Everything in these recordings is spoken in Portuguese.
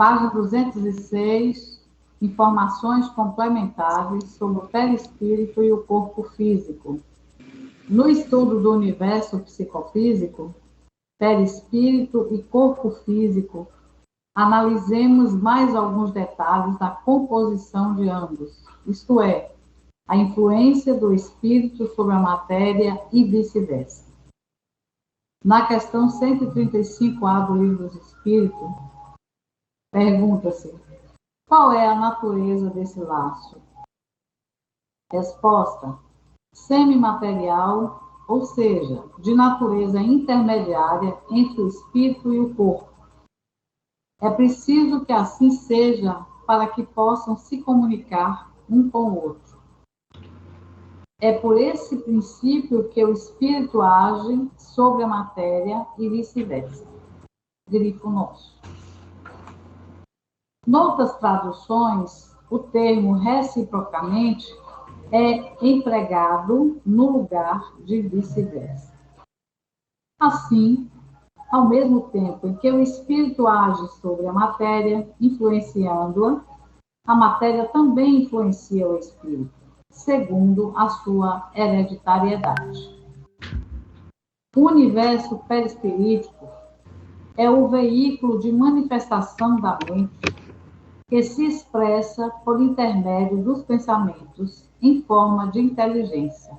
Página 206, informações complementares sobre o perispírito e o corpo físico. No estudo do universo psicofísico, perispírito e corpo físico, analisemos mais alguns detalhes da composição de ambos, isto é, a influência do espírito sobre a matéria e vice-versa. Na questão 135A do Livro dos Espíritos, pergunta-se: qual é a natureza desse laço? Resposta: semimaterial, ou seja, de natureza intermediária entre o espírito e o corpo. É preciso que assim seja para que possam se comunicar um com o outro. É por esse princípio que o espírito age sobre a matéria e vice-versa. Grifo nosso. Noutras traduções, o termo reciprocamente é empregado no lugar de vice-versa. Assim, ao mesmo tempo em que o espírito age sobre a matéria, influenciando-a, a matéria também influencia o espírito, segundo a sua hereditariedade. O universo perispirítico é o veículo de manifestação da mente que se expressa por intermédio dos pensamentos em forma de inteligência.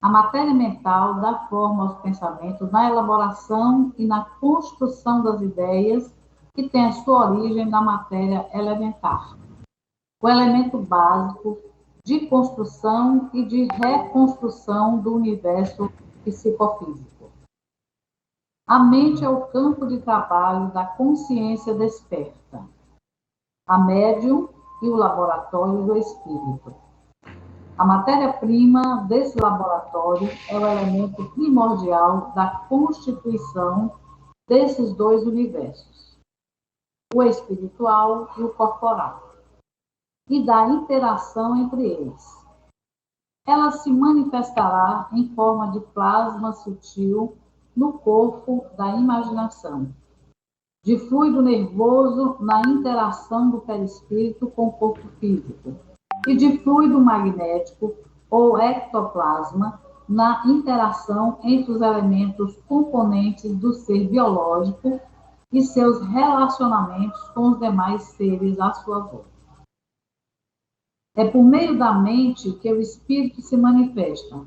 A matéria mental dá forma aos pensamentos na elaboração e na construção das ideias que têm a sua origem na matéria elementar, o elemento básico de construção e de reconstrução do universo psicofísico. A mente é o campo de trabalho da consciência desperta, a médium e o laboratório do espírito. A matéria-prima desse laboratório é o elemento primordial da constituição desses dois universos, o espiritual e o corporal, e da interação entre eles. Ela se manifestará em forma de plasma sutil no corpo da imaginação, de fluido nervoso na interação do perispírito com o corpo físico, e de fluido magnético ou ectoplasma na interação entre os elementos componentes do ser biológico e seus relacionamentos com os demais seres à sua volta. É por meio da mente que o espírito se manifesta.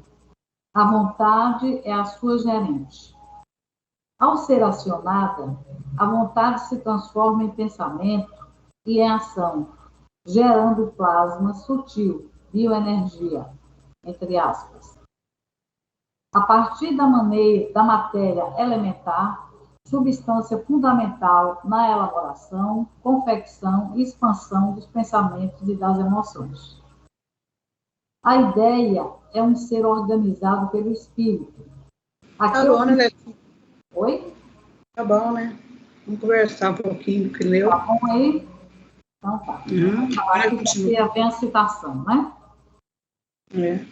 A vontade é a sua gerente. Ao ser acionada, a vontade se transforma em pensamento e em ação, gerando plasma sutil, bioenergia, entre aspas. A partir da matéria elementar, substância fundamental na elaboração, confecção e expansão dos pensamentos e das emoções. A ideia é um ser organizado pelo espírito. Tá bom, né, Letícia? Oi? Tá bom, né? Vamos conversar um pouquinho do que leu. Tá bom aí? Então tá. Aqui vem a citação, né? É.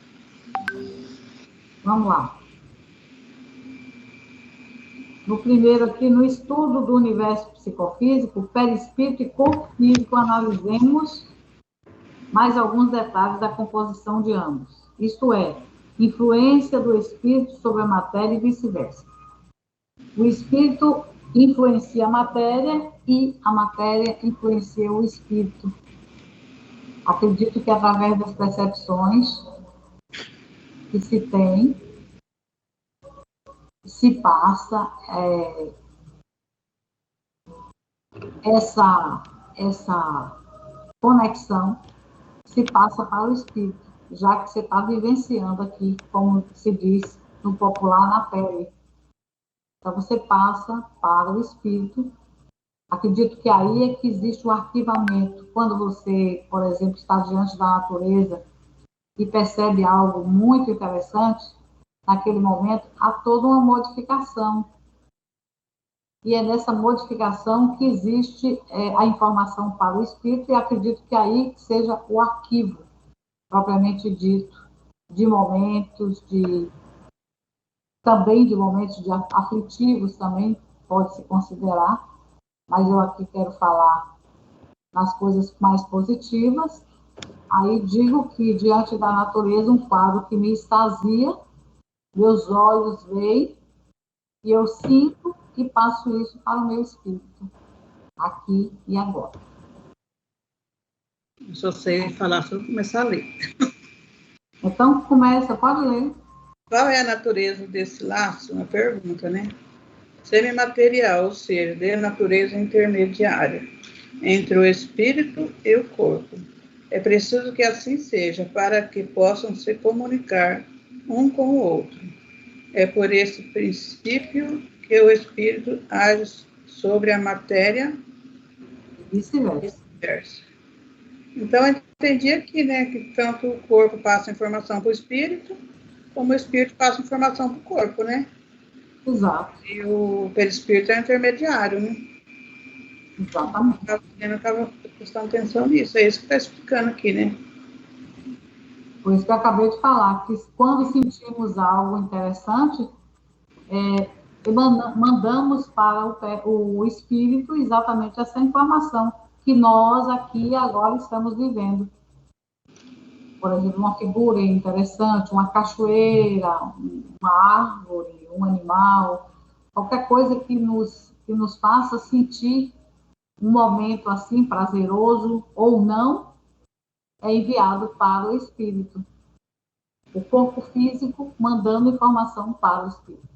Vamos lá. No primeiro aqui, no estudo do universo psicofísico, perispírito e corpo físico, analisemos mais alguns detalhes da composição de ambos. Isto é, influência do espírito sobre a matéria e vice-versa. O espírito influencia a matéria e a matéria influencia o espírito. Acredito que através das percepções que se tem, se passa essa conexão, se passa para o espírito, já que você está vivenciando aqui, como se diz no popular, na pele. Então, você passa para o espírito. Acredito que aí é que existe o arquivamento. Quando você, por exemplo, está diante da natureza e percebe algo muito interessante, naquele momento, há toda uma modificação. E é nessa modificação que existe a informação para o espírito, e acredito que aí seja o arquivo, propriamente dito, de momentos, também de momentos aflitivos, também pode-se considerar, mas eu aqui quero falar nas coisas mais positivas. Aí digo que, diante da natureza, um quadro que me extasia, meus olhos veem, e eu sinto e passo isso para o meu espírito, aqui e agora. Se eu sei falar, se eu começar a ler. Então, começa, pode ler. Qual é a natureza desse laço? Uma pergunta, né? Semimaterial, ou seja, de natureza intermediária, entre o espírito e o corpo. É preciso que assim seja, para que possam se comunicar um com o outro. É por esse princípio que o espírito age sobre a matéria E vice-versa. vice-versa. Então, eu entendi aqui, né, que tanto o corpo passa informação para o espírito, como o espírito passa informação para o corpo, né? Exato. E o perispírito é intermediário, né? Exatamente. Eu estava prestando atenção nisso, é isso que está explicando aqui, né? Por isso que eu acabei de falar, que quando sentimos algo interessante, mandamos para o espírito exatamente essa informação que nós aqui agora estamos vivendo. Por exemplo, uma figura interessante, uma cachoeira, uma árvore, um animal, qualquer coisa que nos faça sentir um momento assim prazeroso ou não, é enviado para o espírito. O corpo físico mandando informação para o espírito.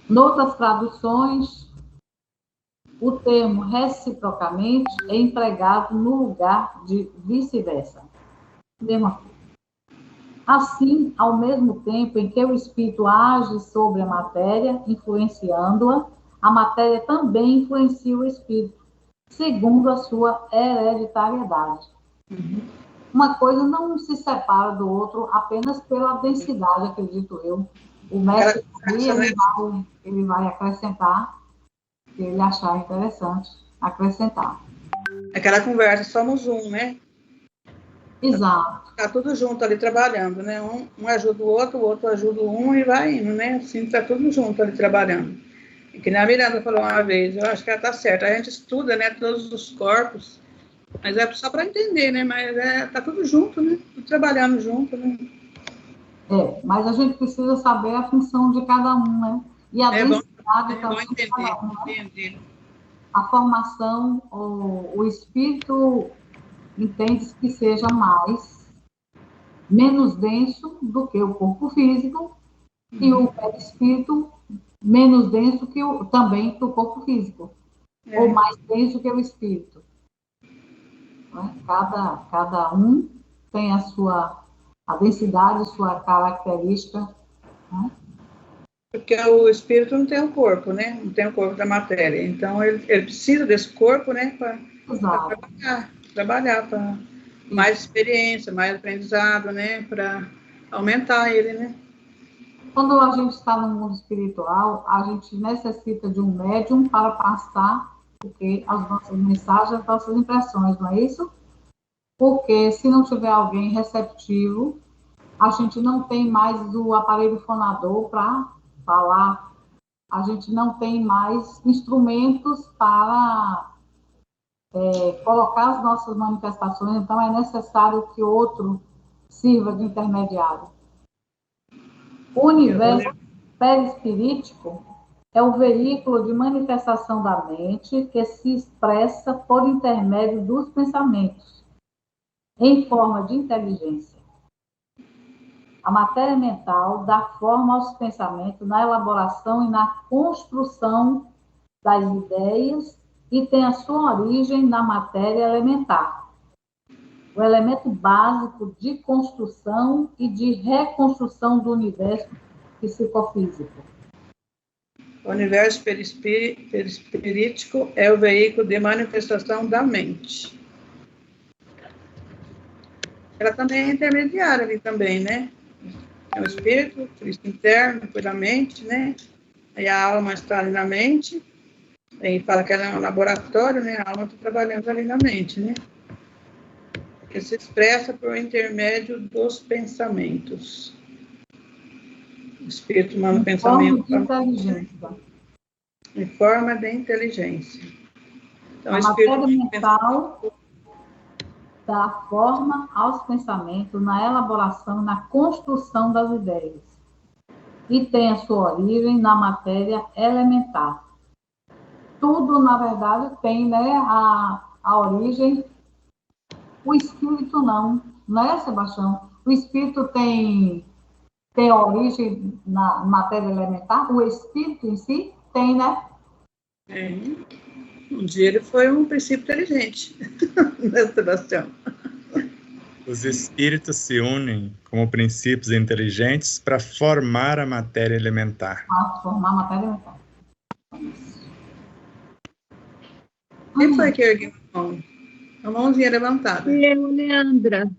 Noutras traduções, o termo reciprocamente é empregado no lugar de vice-versa. Assim, ao mesmo tempo em que o espírito age sobre a matéria, influenciando-a, a matéria também influencia o espírito, segundo a sua hereditariedade. Uma coisa não se separa do outro apenas pela densidade, acredito eu. O mestre ele vai acrescentar, se ele achar interessante, acrescentar. Aquela conversa, somos um, né? Exato. Tá tudo junto ali trabalhando, né? Um ajuda o outro ajuda um e vai indo, né? Assim, tá tudo junto ali trabalhando. E que nem a Miranda falou uma vez, eu acho que ela tá certa. A gente estuda, né, todos os corpos, mas é só para entender, né? Mas tá tudo junto, né? Tudo trabalhando junto, né? Mas a gente precisa saber a função de cada um, né? E a densidade também de cada um, né? Entender. A formação, o espírito entende que seja menos denso do que o corpo físico, e o perispírito menos denso também que o corpo físico, ou mais denso que o espírito. Né? Cada um tem a densidade, sua característica. Né? Porque o espírito não tem o corpo, né? Não tem o corpo da matéria. Então, ele precisa desse corpo, né? Para trabalhar para mais experiência, mais aprendizado, né? Para aumentar ele, né? Quando a gente está no mundo espiritual, a gente necessita de um médium para passar as nossas mensagens, as nossas impressões, não é isso? Porque se não tiver alguém receptivo, a gente não tem mais o aparelho fonador para falar, a gente não tem mais instrumentos para colocar as nossas manifestações, então é necessário que outro sirva de intermediário. O universo perispirítico é o veículo de manifestação da mente que se expressa por intermédio dos pensamentos, em forma de inteligência. A matéria mental dá forma aos pensamentos na elaboração e na construção das ideias e tem a sua origem na matéria elementar, o elemento básico de construção e de reconstrução do universo psicofísico. O universo perispirítico é o veículo de manifestação da mente. Ela também é intermediária ali também, né? É o espírito, o Cristo interno, depois da mente, né? Aí a alma está ali na mente. Aí fala que ela é um laboratório, né? A alma está trabalhando ali na mente, né? Que se expressa por intermédio dos pensamentos. O espírito manda pensamento. Forma de inteligência. em forma de inteligência. Então, A o espírito matéria mental dá forma aos pensamentos na elaboração, na construção das ideias. E tem a sua origem na matéria elementar. Tudo, na verdade, tem, né, a origem. O espírito não, né, Sebastião? O espírito tem origem na matéria elementar, o espírito em si tem, né? Um dia ele foi um princípio inteligente, né, Sebastião? Os espíritos se unem como princípios inteligentes para formar a matéria elementar. Para formar a matéria elementar. Quem foi que ergueu a mão? A mãozinha levantada. Eu, Leandra.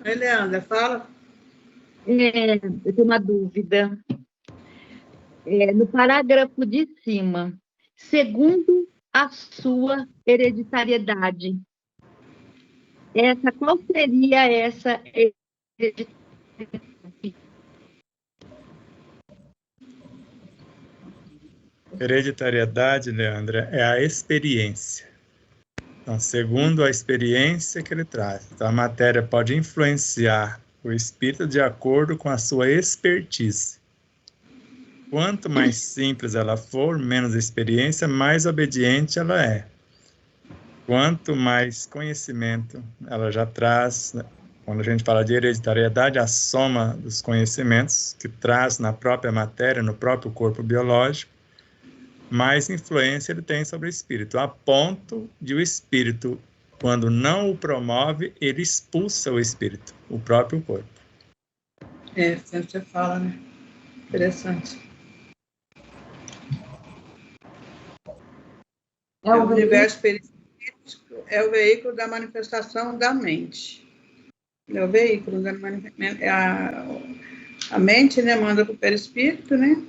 Oi, Leandra, fala. Eu tenho uma dúvida. No parágrafo de cima, segundo a sua hereditariedade, qual seria essa hereditariedade? Hereditariedade, Leandra, é a experiência. Então, segundo a experiência que ele traz. Então, a matéria pode influenciar o espírito de acordo com a sua expertise. Quanto mais simples ela for, menos experiência, mais obediente ela é. Quanto mais conhecimento ela já traz, quando a gente fala de hereditariedade, a soma dos conhecimentos que traz na própria matéria, no próprio corpo biológico, mais influência ele tem sobre o espírito, a ponto de o espírito, quando não o promove, ele expulsa o espírito, o próprio corpo. Sempre você fala, né? Interessante. O universo perispírito é o veículo da manifestação da mente. É o veículo da manifestação. A mente, né, manda para o perispírito, né?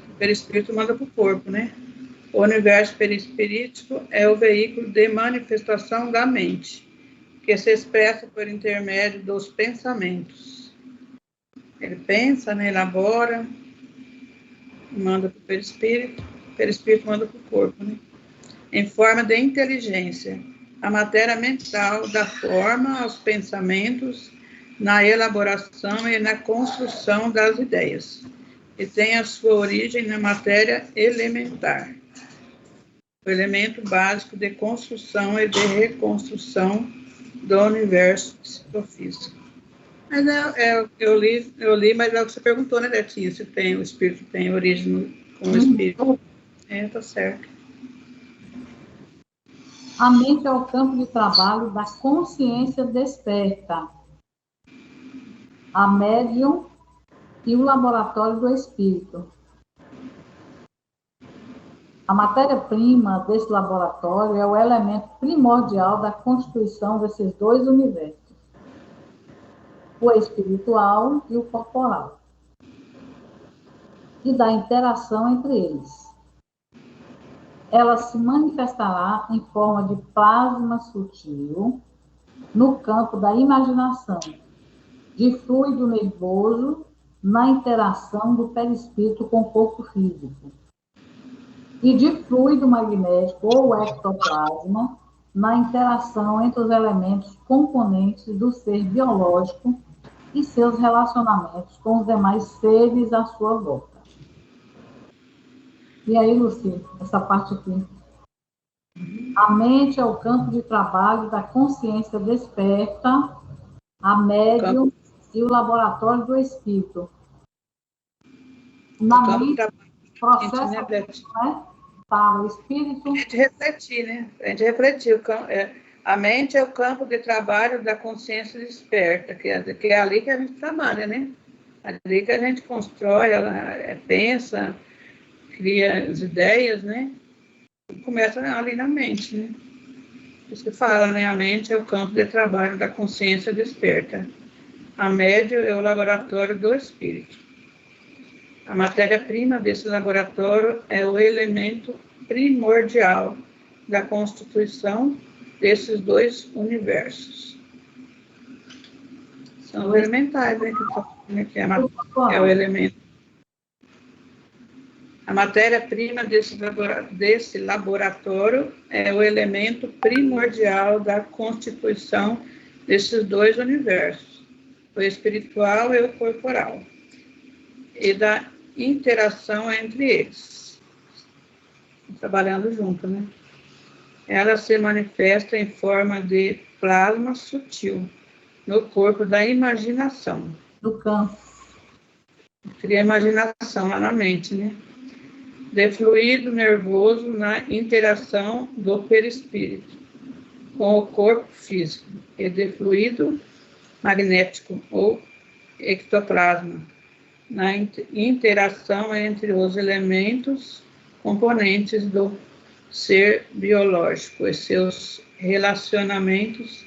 O perispírito manda para o corpo, né? O universo perispirítico é o veículo de manifestação da mente, que se expressa por intermédio dos pensamentos. Ele pensa, né, elabora, manda para o perispírito manda para o corpo, né? Em forma de inteligência. A matéria mental dá forma aos pensamentos na elaboração e na construção das ideias, e tem a sua origem na matéria elementar, o elemento básico de construção e de reconstrução do universo psicofísico. Mas eu li, mas é o que você perguntou, né, Betinha, se o espírito tem origem com o espírito. Tá certo. A mente é o campo de trabalho da consciência desperta, a médium e o laboratório do espírito. A matéria-prima desse laboratório é o elemento primordial da constituição desses dois universos, o espiritual e o corporal, e da interação entre eles. Ela se manifestará em forma de plasma sutil no campo da imaginação, de fluido nervoso na interação do perispírito com o corpo físico, e de fluido magnético ou ectoplasma na interação entre os elementos componentes do ser biológico e seus relacionamentos com os demais seres à sua volta. E aí, Luci, essa parte aqui. A mente é o campo de trabalho da consciência desperta, a médium e o laboratório do espírito. Na mente, processo, né, para o espírito. A gente refletir, né? A gente refletir. A mente é o campo de trabalho da consciência desperta, que é ali que a gente trabalha, né? Ali que a gente constrói, pensa, cria as ideias, né? E começa ali na mente, né? Isso que fala, né? A mente é o campo de trabalho da consciência desperta. A médium é o laboratório do espírito. A matéria-prima desse laboratório é o elemento primordial da constituição desses dois universos. São os elementais, né? Que é o elemento. A matéria-prima desse laboratório é o elemento primordial da constituição desses dois universos, o espiritual e o corporal, e da interação entre eles, trabalhando junto, né? Ela se manifesta em forma de plasma sutil no corpo da imaginação. Do campo. Cria imaginação lá na mente, né? De fluido nervoso na interação do perispírito com o corpo físico e de fluido magnético ou ectoplasma na interação entre os elementos componentes do ser biológico e seus relacionamentos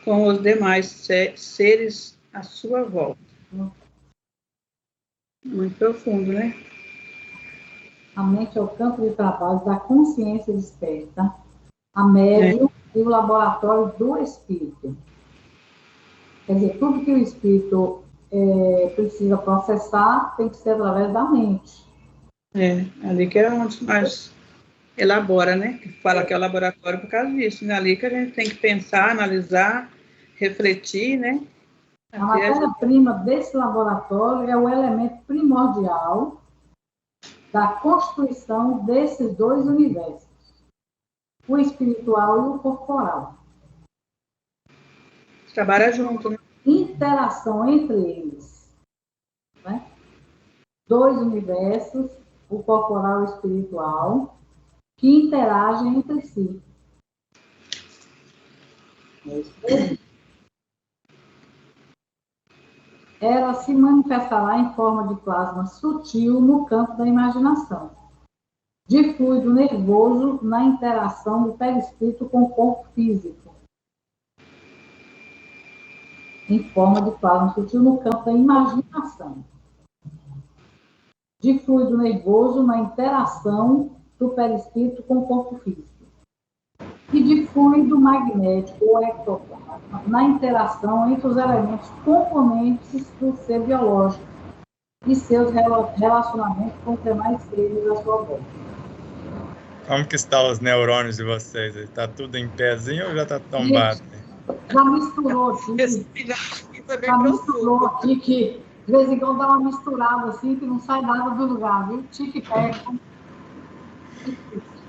com os demais seres à sua volta. Muito profundo, né? A mente é o campo de trabalho da consciência desperta, a médium e o laboratório do espírito. Quer dizer, tudo que o espírito precisa processar tem que ser através da mente. Ali que é onde mais elabora, né? Que fala que é o laboratório por causa disso, né? Ali que a gente tem que pensar, analisar, refletir, né? A matéria-prima desse laboratório é o elemento primordial da constituição desses dois universos, o espiritual e o corporal. Trabalha junto, né? Interação entre eles, né? Dois universos, o corporal e o espiritual, que interagem entre si. Ela se manifestará em forma de plasma sutil no campo da imaginação, de fluido nervoso na interação do perispírito com o corpo físico, em forma de plasma sutil no campo da imaginação, de fluido nervoso na interação do perispírito com o corpo físico, e de fluido magnético ou ectoplasma na interação entre os elementos componentes do ser biológico e seus relacionamentos com os demais seres à sua volta. Como que estão os neurônios de vocês? Está tudo em pezinho ou já está tombado? Já misturou aqui. Já misturou aqui, que de vez em quando dá uma misturada assim, que não sai nada do lugar, viu? Tique e pega.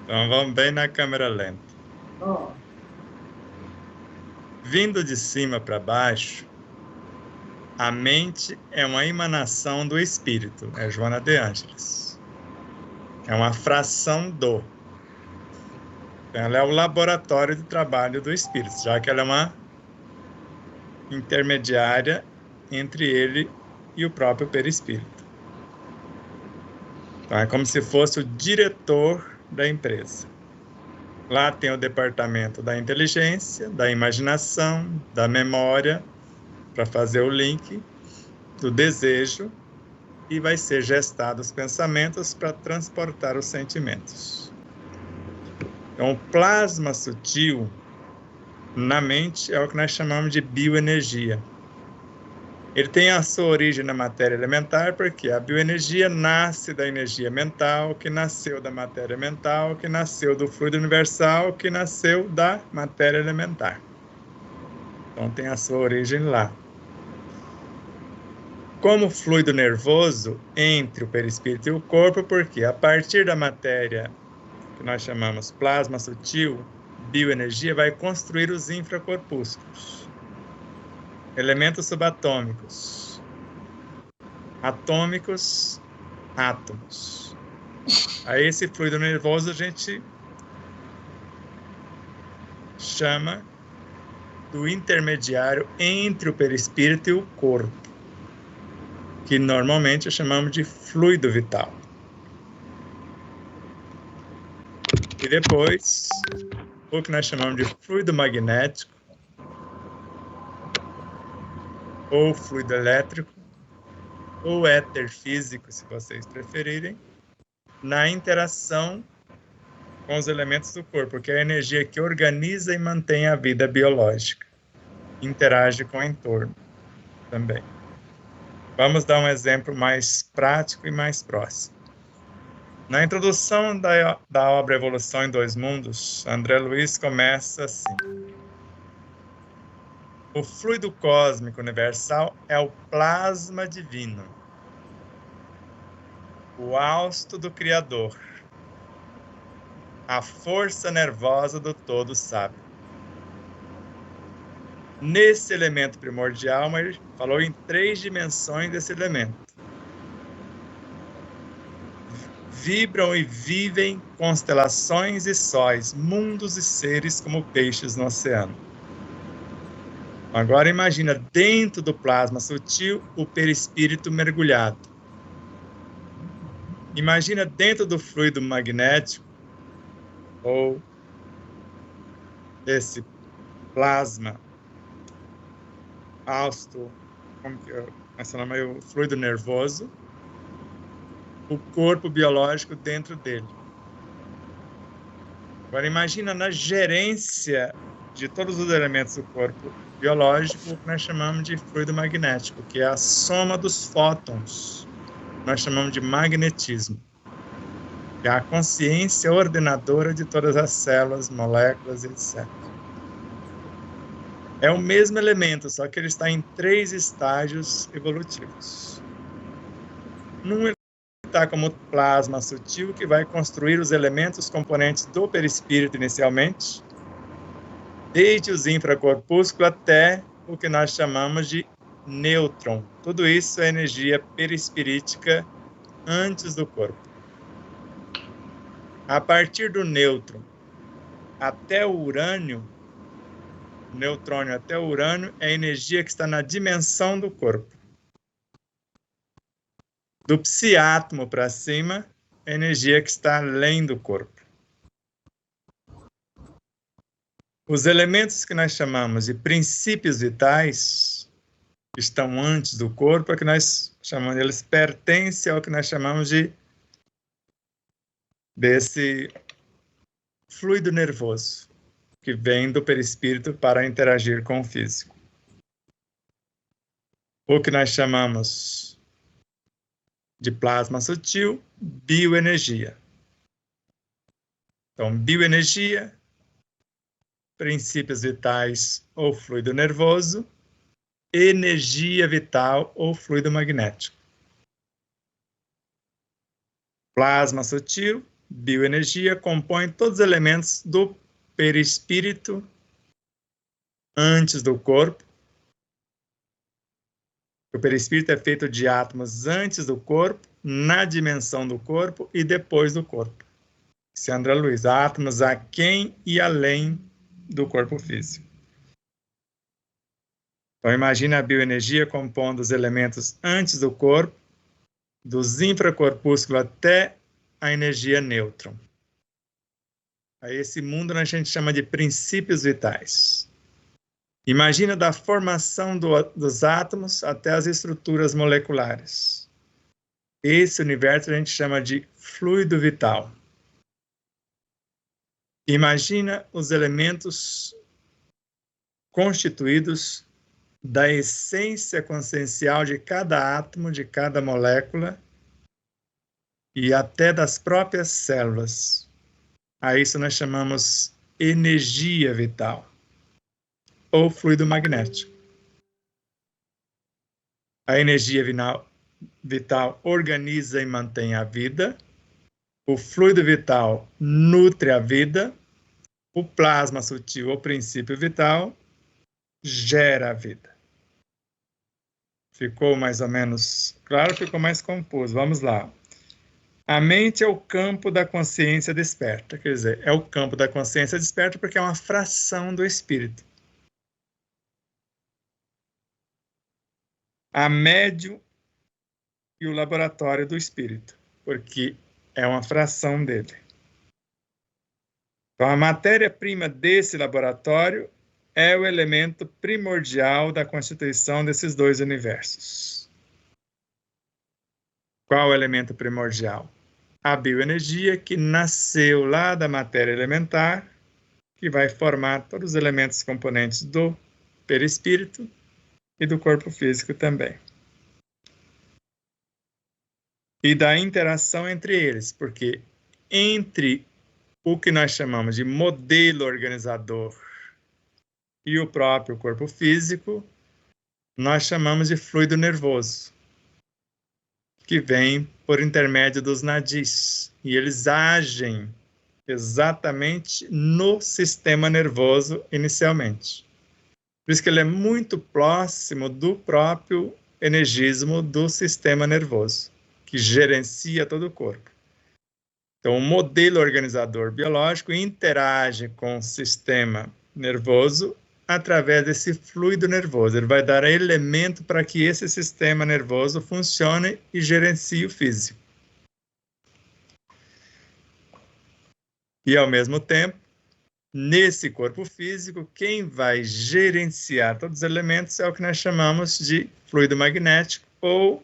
Então vamos bem na câmera lenta. Oh. Vindo de cima para baixo, a mente é uma emanação do espírito, é Joana de Ângeles. É uma fração do. Ela é o laboratório de trabalho do espírito, já que ela é uma intermediária entre ele e o próprio perispírito. Então é como se fosse o diretor da empresa. Lá tem o departamento da inteligência, da imaginação, da memória, para fazer o link do desejo, e vai ser gestado os pensamentos para transportar os sentimentos. Então, o plasma sutil na mente é o que nós chamamos de bioenergia. Ele tem a sua origem na matéria elementar, porque a bioenergia nasce da energia mental, que nasceu da matéria mental, que nasceu do fluido universal, que nasceu da matéria elementar. Então tem a sua origem lá. Como fluido nervoso entre o perispírito e o corpo, porque a partir da matéria que nós chamamos plasma sutil, bioenergia vai construir os infracorpúsculos. Elementos subatômicos, atômicos, átomos. A esse fluido nervoso a gente chama do intermediário entre o perispírito e o corpo, que normalmente chamamos de fluido vital. E depois, o que nós chamamos de fluido magnético, ou fluido elétrico, ou éter físico, se vocês preferirem, na interação com os elementos do corpo, que é a energia que organiza e mantém a vida biológica. Interage com o entorno também. Vamos dar um exemplo mais prático e mais próximo. Na introdução da obra Evolução em Dois Mundos, André Luiz começa assim: o fluido cósmico universal é o plasma divino, o hausto do Criador, a força nervosa do todo sábio. Nesse elemento primordial, ele falou em 3 dimensões desse elemento. Vibram e vivem constelações e sóis, mundos e seres como peixes no oceano. Agora imagina dentro do plasma sutil o perispírito mergulhado. Imagina dentro do fluido magnético ou esse plasma hausto, como que esse nome é o fluido nervoso, o corpo biológico dentro dele. Agora imagina na gerência de todos os elementos do corpo biológico, o que nós chamamos de fluido magnético, que é a soma dos fótons. Nós chamamos de magnetismo. Que é a consciência ordenadora de todas as células, moléculas, etc. É o mesmo elemento, só que ele está em 3 estágios evolutivos. Num ele está como plasma sutil, que vai construir os elementos componentes do perispírito inicialmente, desde os infracorpúsculos até o que nós chamamos de nêutron. Tudo isso é energia perispirítica antes do corpo. A partir do nêutron até o urânio, neutrônio até o urânio, é a energia que está na dimensão do corpo. Do psiátomo para cima, é a energia que está além do corpo. Os elementos que nós chamamos de princípios vitais, que estão antes do corpo, é que nós chamamos, eles pertencem ao que nós chamamos desse fluido nervoso, que vem do perispírito para interagir com o físico. O que nós chamamos de plasma sutil, bioenergia. Então, bioenergia, princípios vitais ou fluido nervoso, energia vital ou fluido magnético. Plasma sutil, bioenergia, compõe todos os elementos do perispírito antes do corpo. O perispírito é feito de átomos antes do corpo, na dimensão do corpo e depois do corpo. Esse é André Luiz, átomos aquém e além do corpo físico. Então imagine a bioenergia compondo os elementos antes do corpo, dos infracorpúsculos até a energia nêutron. Aí esse mundo a gente chama de princípios vitais. Imagina da formação dos átomos até as estruturas moleculares. Esse universo a gente chama de fluido vital. Imagina os elementos constituídos da essência consciencial de cada átomo, de cada molécula e até das próprias células. A isso nós chamamos energia vital ou fluido magnético. A energia vital organiza e mantém a vida, o fluido vital nutre a vida, o plasma sutil ou princípio vital gera a vida. Ficou mais ou menos claro? Ficou mais confuso. Vamos lá. A mente é o campo da consciência desperta. Quer dizer, é o campo da consciência desperta porque é uma fração do espírito. A médium e o laboratório do espírito, porque é uma fração dele. Então, a matéria-prima desse laboratório é o elemento primordial da constituição desses 2 universos. Qual é o elemento primordial? A bioenergia, que nasceu lá da matéria elementar, que vai formar todos os elementos componentes do perispírito e do corpo físico também. e da interação entre eles, porque entre o que nós chamamos de modelo organizador e o próprio corpo físico, nós chamamos de fluido nervoso, que vem por intermédio dos nadis, e eles agem exatamente no sistema nervoso inicialmente. Por isso que ele é muito próximo do próprio energismo do sistema nervoso, que gerencia todo o corpo. Então, o modelo organizador biológico interage com o sistema nervoso através desse fluido nervoso. Ele vai dar elemento para que esse sistema nervoso funcione e gerencie o físico. E, ao mesmo tempo, nesse corpo físico, quem vai gerenciar todos os elementos é o que nós chamamos de fluido magnético ou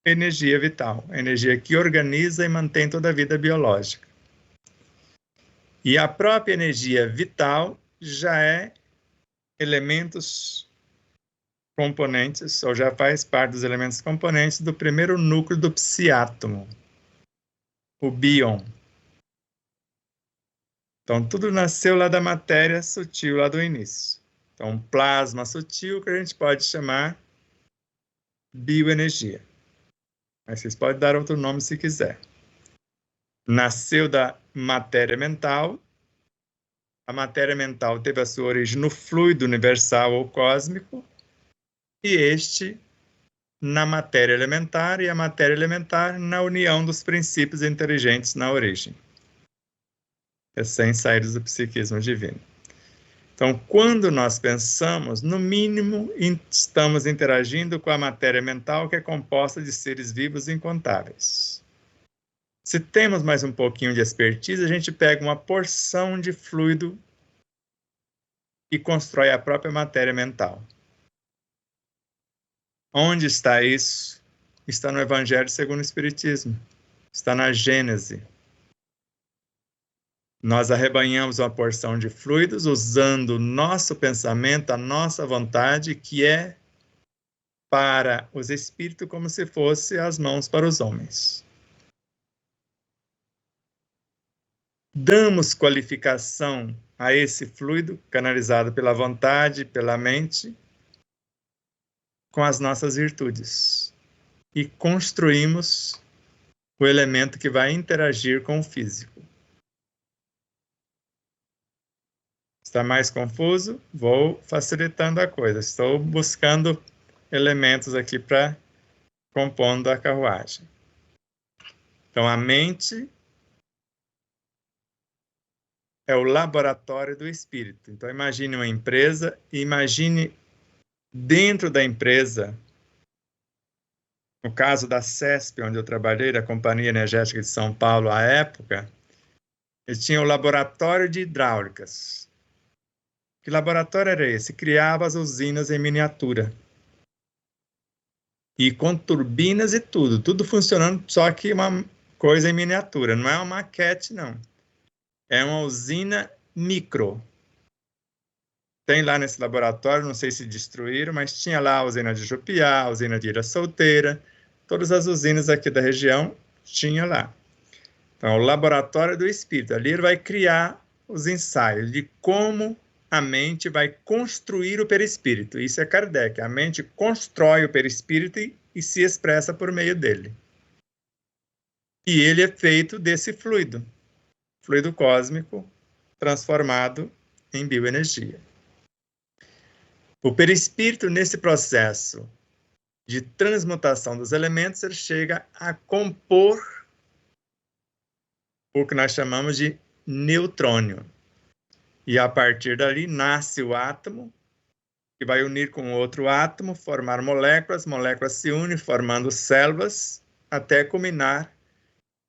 energia vital, energia que organiza e mantém toda a vida biológica. E a própria energia vital já é elementos componentes, ou já faz parte dos elementos componentes do primeiro núcleo do psiátomo, o bion. Então, tudo nasceu lá da matéria sutil, lá do início. Então, plasma sutil, que a gente pode chamar bioenergia. Mas vocês podem dar outro nome se quiser. Nasceu da matéria mental. A matéria mental teve a sua origem no fluido universal ou cósmico, e este na matéria elementar, e a matéria elementar na união dos princípios inteligentes na origem, recém-saídos do psiquismo divino. Então, quando nós pensamos, no mínimo, estamos interagindo com a matéria mental, que é composta de seres vivos incontáveis. Se temos mais um pouquinho de expertise, a gente pega uma porção de fluido e constrói a própria matéria mental. Onde está isso? Está no Evangelho segundo o Espiritismo. Está na Gênese. Nós arrebanhamos uma porção de fluidos usando o nosso pensamento, a nossa vontade, que é para os espíritos como se fosse as mãos para os homens. Damos qualificação a esse fluido canalizado pela vontade, pela mente, com as nossas virtudes. E construímos o elemento que vai interagir com o físico. Está mais confuso? Vou facilitando a coisa. Estou buscando elementos aqui para compondo a carruagem. Então, a mente é o laboratório do espírito. Então, imagine uma empresa e imagine dentro da empresa, no caso da CESP, onde eu trabalhei, da Companhia Energética de São Paulo, à época, eles tinham o laboratório de hidráulicas. Que laboratório era esse? Criava as usinas em miniatura. E com turbinas e tudo funcionando, só que uma coisa em miniatura. Não é uma maquete, não. É uma usina micro. Tem lá nesse laboratório, não sei se destruíram, mas tinha lá a usina de Jupiá, a usina de Ilha Solteira, todas as usinas aqui da região tinha lá. Então, o laboratório do espírito. Ali ele vai criar os ensaios de como a mente vai construir o perispírito. Isso é Kardec. A mente constrói o perispírito e se expressa por meio dele. E ele é feito desse fluido cósmico transformado em bioenergia. O perispírito, nesse processo de transmutação dos elementos, ele chega a compor o que nós chamamos de neutrônio. E a partir dali nasce o átomo, que vai unir com outro átomo, formar moléculas, moléculas se unem, formando células, até culminar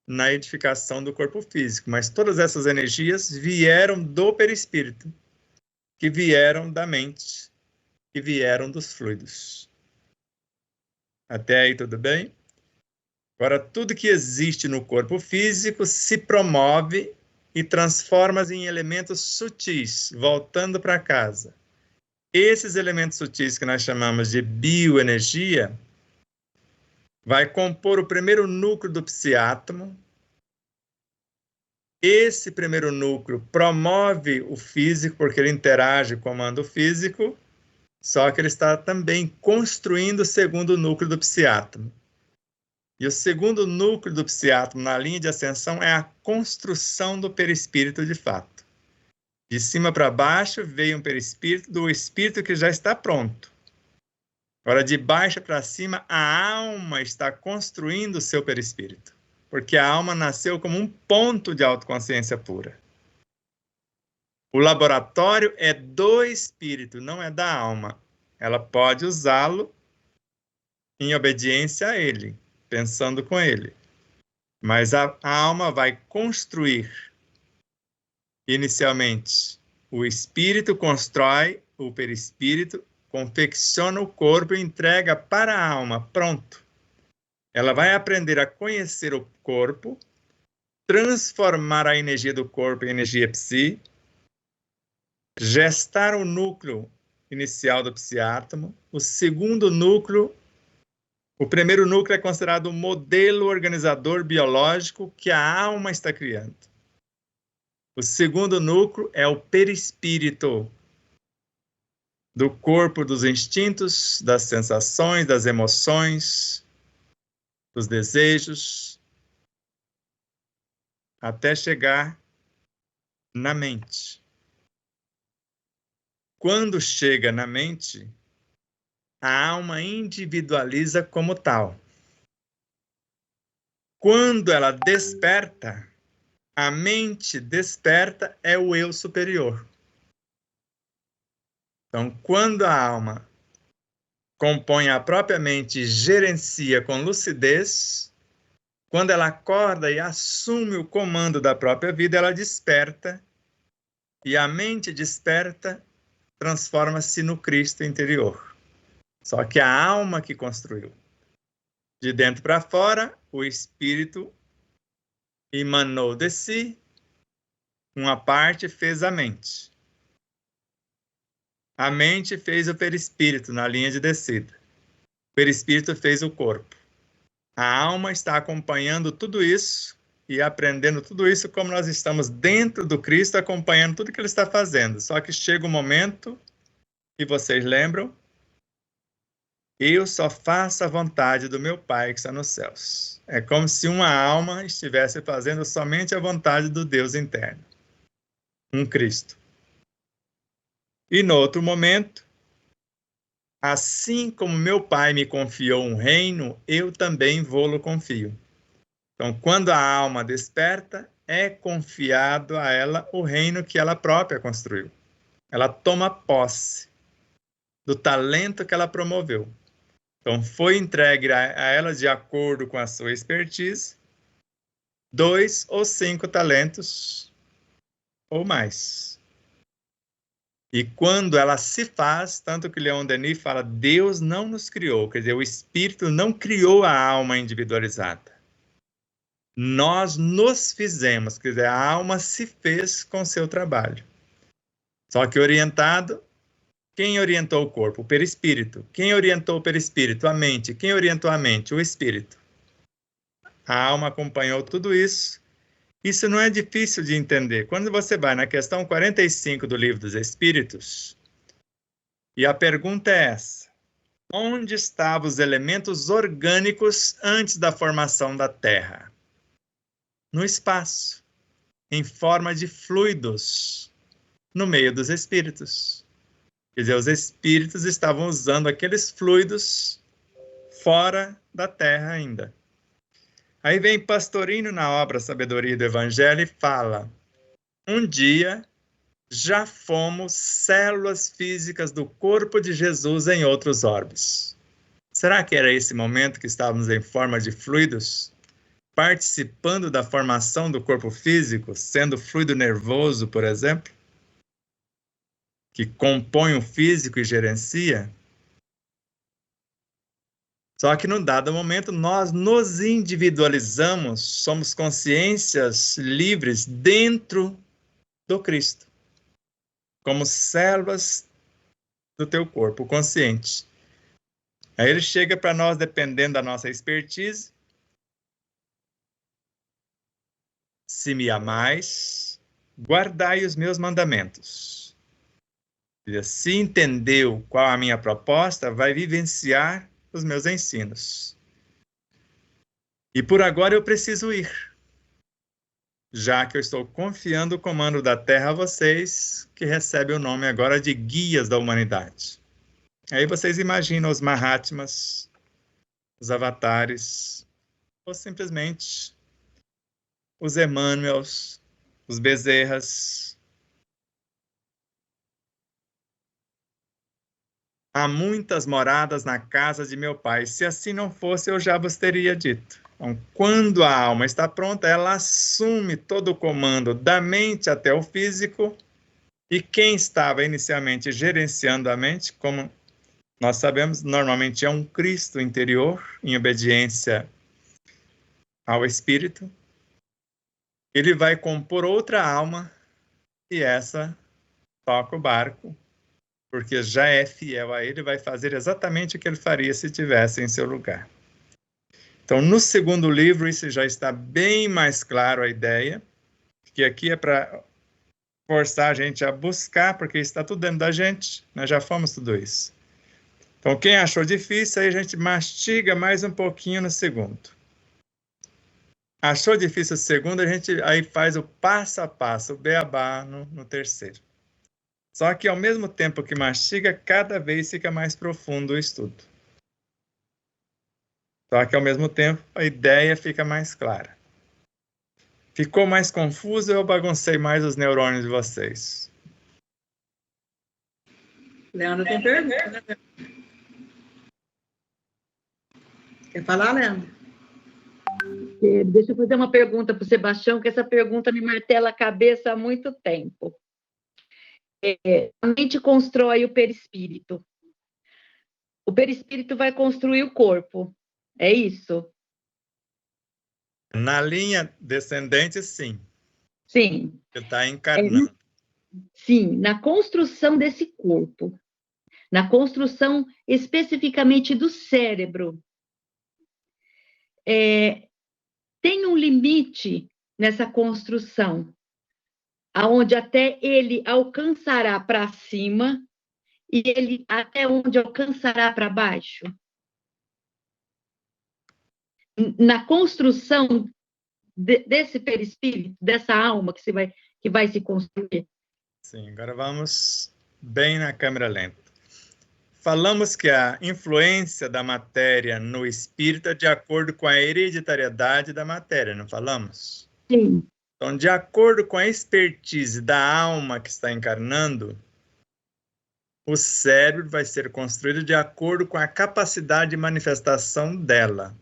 na edificação do corpo físico. Mas todas essas energias vieram do perispírito, que vieram da mente, que vieram dos fluidos. Até aí tudo bem? Agora, tudo que existe no corpo físico se promove e transforma em elementos sutis, voltando para casa. Esses elementos sutis que nós chamamos de bioenergia vai compor o primeiro núcleo do psiátomo. Esse primeiro núcleo promove o físico, porque ele interage com o comando físico, só que ele está também construindo o segundo núcleo do psiátomo. E o segundo núcleo do psiátomo na linha de ascensão é a construção do perispírito de fato. De cima para baixo veio um perispírito do espírito que já está pronto. Agora, de baixo para cima, a alma está construindo o seu perispírito. Porque a alma nasceu como um ponto de autoconsciência pura. O laboratório é do espírito, não é da alma. Ela pode usá-lo em obediência a ele, pensando com ele. Mas a alma vai construir. Inicialmente, o espírito constrói o perispírito, confecciona o corpo e entrega para a alma. Pronto. Ela vai aprender a conhecer o corpo, transformar a energia do corpo em energia psi, gestar o núcleo inicial do psiátomo. O segundo núcleo, o primeiro núcleo é considerado o modelo organizador biológico que a alma está criando. O segundo núcleo é o perispírito do corpo, dos instintos, das sensações, das emoções, dos desejos, até chegar na mente. Quando chega na mente, a alma individualiza como tal. Quando ela desperta, a mente desperta é o eu superior. Então, quando a alma compõe a própria mente e gerencia com lucidez, quando ela acorda e assume o comando da própria vida, ela desperta, e a mente desperta transforma-se no Cristo interior. Só que a alma que construiu. De dentro para fora, o espírito emanou de si, uma parte fez a mente. A mente fez o perispírito na linha de descida. O perispírito fez o corpo. A alma está acompanhando tudo isso e aprendendo tudo isso como nós estamos dentro do Cristo, acompanhando tudo que ele está fazendo. Só que chega um momento, e vocês lembram, eu só faço a vontade do meu Pai que está nos céus. É como se uma alma estivesse fazendo somente a vontade do Deus interno. Um Cristo. E no outro momento, assim como meu Pai me confiou um reino, eu também vou-lo confio. Então, quando a alma desperta, é confiado a ela o reino que ela própria construiu. Ela toma posse do talento que ela promoveu. Então, foi entregue a ela, de acordo com a sua expertise, 2 ou 5 talentos ou mais. E quando ela se faz, tanto que Leon Denis fala, Deus não nos criou, quer dizer, o Espírito não criou a alma individualizada. Nós nos fizemos, quer dizer, a alma se fez com seu trabalho. Só que orientado, quem orientou o corpo? O perispírito. Quem orientou o perispírito? A mente. Quem orientou a mente? O espírito. A alma acompanhou tudo isso. Isso não é difícil de entender. Quando você vai na questão 45 do Livro dos Espíritos, e a pergunta é essa: onde estavam os elementos orgânicos antes da formação da Terra? No espaço, em forma de fluidos, no meio dos espíritos. Quer dizer, os espíritos estavam usando aqueles fluidos fora da Terra ainda. Aí vem Pastorino na obra Sabedoria do Evangelho e fala: um dia já fomos células físicas do corpo de Jesus em outros orbes. Será que era esse momento que estávamos em forma de fluidos, participando da formação do corpo físico, sendo fluido nervoso, por exemplo, que compõe o físico e gerencia? Só que num dado momento nós nos individualizamos, somos consciências livres dentro do Cristo, como células do teu corpo consciente. Aí ele chega para nós, dependendo da nossa expertise. Se me amais, guardai os meus mandamentos. Se entendeu qual a minha proposta, vai vivenciar os meus ensinos. E por agora eu preciso ir, já que eu estou confiando o comando da Terra a vocês, que recebe o nome agora de guias da humanidade. Aí vocês imaginam os Mahatmas, os avatares, ou simplesmente os Emmanuels, os Bezerras. Há muitas moradas na casa de meu pai. Se assim não fosse, eu já vos teria dito. Então, quando a alma está pronta, ela assume todo o comando da mente até o físico, e quem estava inicialmente gerenciando a mente, como nós sabemos, normalmente é um Cristo interior, em obediência ao Espírito. Ele vai compor outra alma, e essa toca o barco, porque já é fiel a ele, vai fazer exatamente o que ele faria se estivesse em seu lugar. Então, no segundo livro, isso já está bem mais claro a ideia, que aqui é para forçar a gente a buscar, porque está tudo dentro da gente, nós já fomos tudo isso. Então, quem achou difícil, aí a gente mastiga mais um pouquinho no segundo. Achou difícil o segundo, a gente aí faz o passo a passo, o beabá no terceiro. Só que ao mesmo tempo que mastiga, cada vez fica mais profundo o estudo. Só que ao mesmo tempo a ideia fica mais clara. Ficou mais confuso ou eu baguncei mais os neurônios de vocês? Leandro tem pergunta, né? Quer falar, Leandro? Deixa eu fazer uma pergunta para o Sebastião, que essa pergunta me martela a cabeça há muito tempo. A mente constrói o perispírito. O perispírito vai construir o corpo. É isso? Na linha descendente, sim. Sim. Ele está encarnando. Sim, na construção desse corpo. Na construção especificamente do cérebro. Tem um limite nessa construção, aonde até ele alcançará para cima e ele até onde alcançará para baixo. Na construção desse perispírito, dessa alma que vai se construir. Sim, agora vamos bem na câmera lenta. Falamos que a influência da matéria no espírito é de acordo com a hereditariedade da matéria, não falamos? Sim. Então, de acordo com a expertise da alma que está encarnando, o cérebro vai ser construído de acordo com a capacidade de manifestação dela,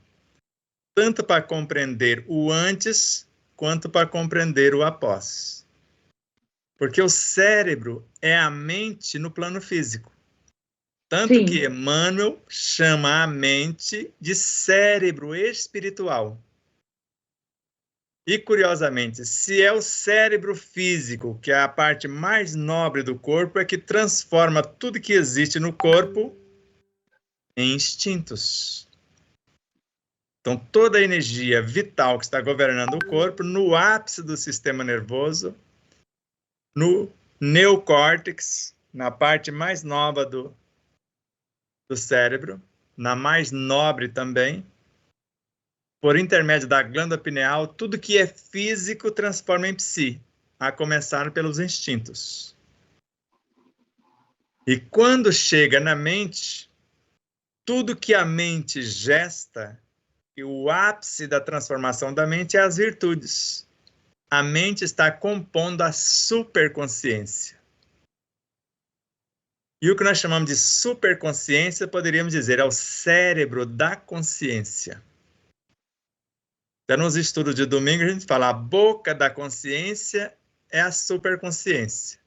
tanto para compreender o antes, quanto para compreender o após. Porque o cérebro é a mente no plano físico. Tanto Sim. que Emmanuel chama a mente de cérebro espiritual. E, curiosamente, se é o cérebro físico, que é a parte mais nobre do corpo, é que transforma tudo que existe no corpo em instintos. Então, toda a energia vital que está governando o corpo, no ápice do sistema nervoso, no neocórtex, na parte mais nova do cérebro, na mais nobre também, por intermédio da glândula pineal, tudo que é físico transforma em psi, a começar pelos instintos. E quando chega na mente, tudo que a mente gesta, e o ápice da transformação da mente é as virtudes. A mente está compondo a superconsciência. E o que nós chamamos de superconsciência, poderíamos dizer, é o cérebro da consciência. Então, nos estudos de domingo, a gente fala a boca da consciência é a superconsciência.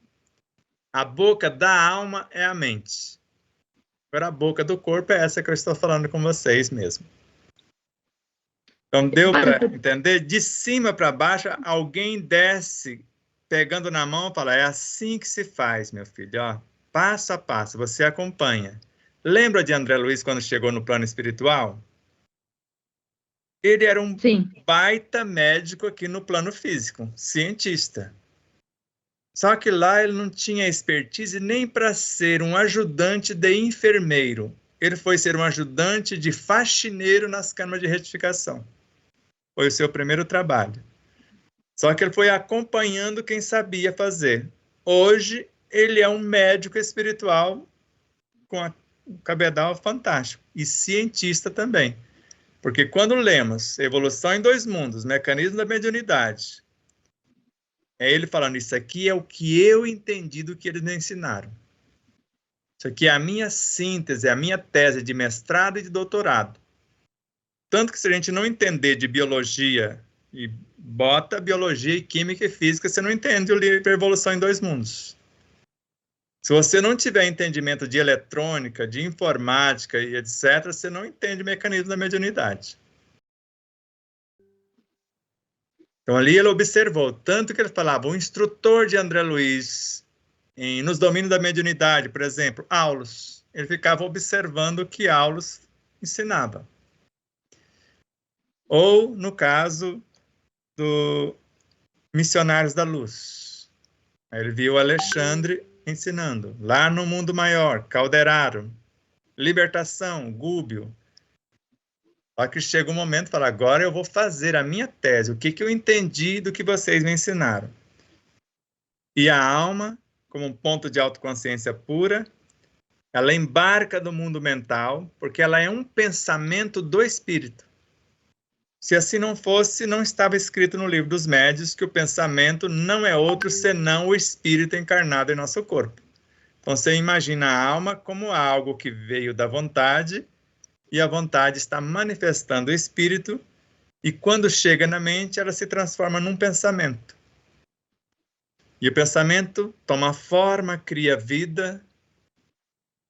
A boca da alma é a mente. Agora, a boca do corpo é essa que eu estou falando com vocês mesmo. Então, deu para entender? De cima para baixo, alguém desce, pegando na mão e fala, é assim que se faz, meu filho, ó. Passo a passo, você acompanha. Lembra de André Luiz quando chegou no plano espiritual? Ele era um Sim. baita médico aqui no plano físico, cientista. Só que lá ele não tinha expertise nem para ser um ajudante de enfermeiro. Ele foi ser um ajudante de faxineiro nas câmaras de retificação. Foi o seu primeiro trabalho. Só que ele foi acompanhando quem sabia fazer. Hoje, ele é um médico espiritual com um cabedal fantástico. E cientista também. Porque quando lemos Evolução em Dois Mundos, Mecanismo da Mediunidade, é ele falando, isso aqui é o que eu entendi do que eles me ensinaram. Isso aqui é a minha síntese, é a minha tese de mestrado e de doutorado. Tanto que se a gente não entender de biologia, e bota biologia e química e física, você não entende o livro Evolução em Dois Mundos. Se você não tiver entendimento de eletrônica, de informática e etc., você não entende o mecanismo da mediunidade. Então ali ele observou, tanto que ele falava, o instrutor de André Luiz, nos domínios da mediunidade, por exemplo, Aulos, ele ficava observando o que Aulos ensinava. Ou, no caso do Missionários da Luz. Aí ele viu Alexandre ensinando. Lá no mundo maior, Calderaro, Libertação, Gúbio. Só que chega um momento e fala, agora eu vou fazer a minha tese. O que eu entendi do que vocês me ensinaram? E a alma, como um ponto de autoconsciência pura, ela embarca do mundo mental, porque ela é um pensamento do espírito. Se assim não fosse, não estava escrito no livro dos médiuns que o pensamento não é outro senão o espírito encarnado em nosso corpo. Então você imagina a alma como algo que veio da vontade e a vontade está manifestando o espírito e quando chega na mente ela se transforma num pensamento. E o pensamento toma forma, cria vida,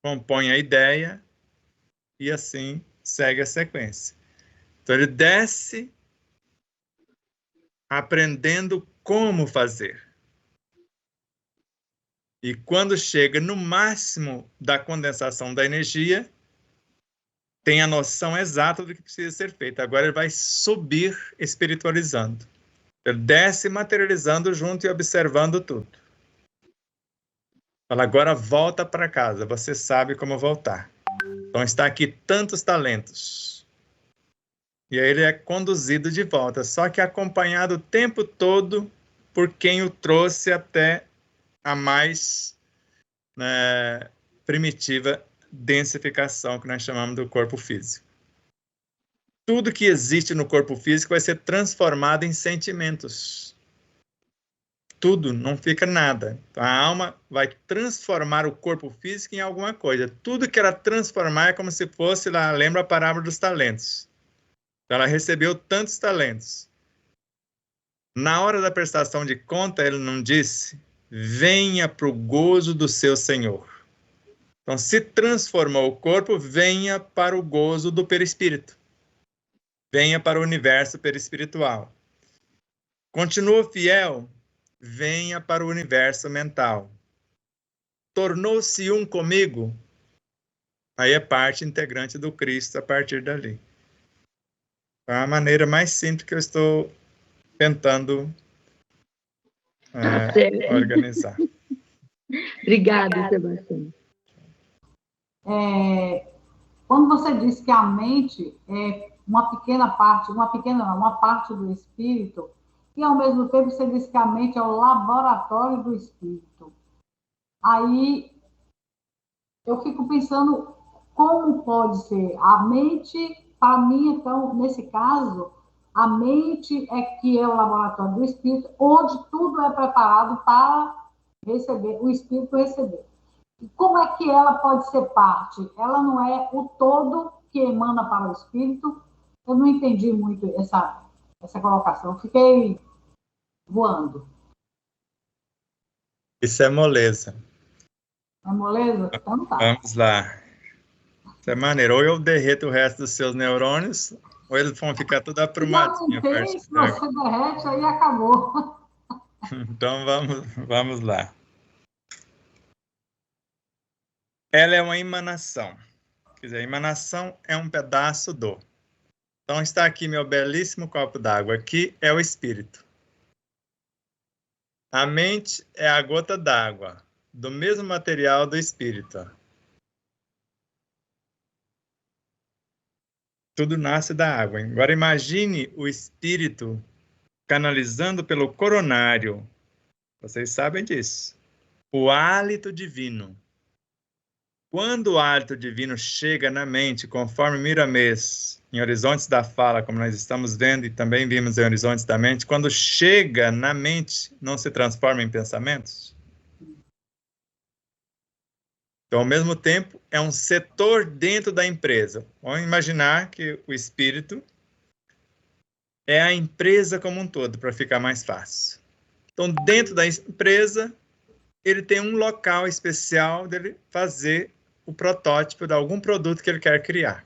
compõe a ideia e assim segue a sequência. Então ele desce aprendendo como fazer. E quando chega no máximo da condensação da energia, tem a noção exata do que precisa ser feito. Agora ele vai subir espiritualizando. Ele desce materializando junto e observando tudo. Fala, agora volta para casa, você sabe como voltar. Então está aqui tantos talentos. E aí ele é conduzido de volta, só que acompanhado o tempo todo por quem o trouxe até a mais primitiva densificação que nós chamamos do corpo físico. Tudo que existe no corpo físico vai ser transformado em sentimentos. Tudo, não fica nada. Então, a alma vai transformar o corpo físico em alguma coisa. Tudo que ela transformar é como se fosse, lá, lembra a parábola dos talentos. Ela recebeu tantos talentos. Na hora da prestação de conta, ele não disse, venha para o gozo do seu Senhor. Então, se transformou o corpo, venha para o gozo do perispírito. Venha para o universo perispiritual. Continua fiel, venha para o universo mental. Tornou-se um comigo, aí é parte integrante do Cristo a partir dali. É a maneira mais simples que eu estou tentando organizar. Obrigada, Sebastião. Quando você diz que a mente é uma parte do espírito, e ao mesmo tempo você diz que a mente é o laboratório do espírito. Aí eu fico pensando como pode ser a mente, para mim, então, nesse caso, a mente é que é o laboratório do espírito, onde tudo é preparado para receber, o espírito receber. E como é que ela pode ser parte? Ela não é o todo que emana para o espírito? Eu não entendi muito essa colocação, eu fiquei voando. Isso é moleza. É moleza? Então tá. Vamos lá. Isso é maneiro. Ou eu derreto o resto dos seus neurônios, ou eles vão ficar tudo aprumadinho. Se você derrete, aí acabou. Então vamos lá. Ela é uma emanação. Quer dizer, a emanação é um pedaço do. Então está aqui meu belíssimo copo d'água. Aqui é o espírito. A mente é a gota d'água, do mesmo material do espírito. Tudo nasce da água. Agora imagine o espírito canalizando pelo coronário. Vocês sabem disso. O hálito divino. Quando o hálito divino chega na mente, conforme Miramês, em Horizontes da Fala, como nós estamos vendo e também vimos em Horizontes da Mente, quando chega na mente, não se transforma em pensamentos? Então, ao mesmo tempo, é um setor dentro da empresa. Vamos imaginar que o espírito é a empresa como um todo, para ficar mais fácil. Então, dentro da empresa, ele tem um local especial dele fazer o protótipo de algum produto que ele quer criar.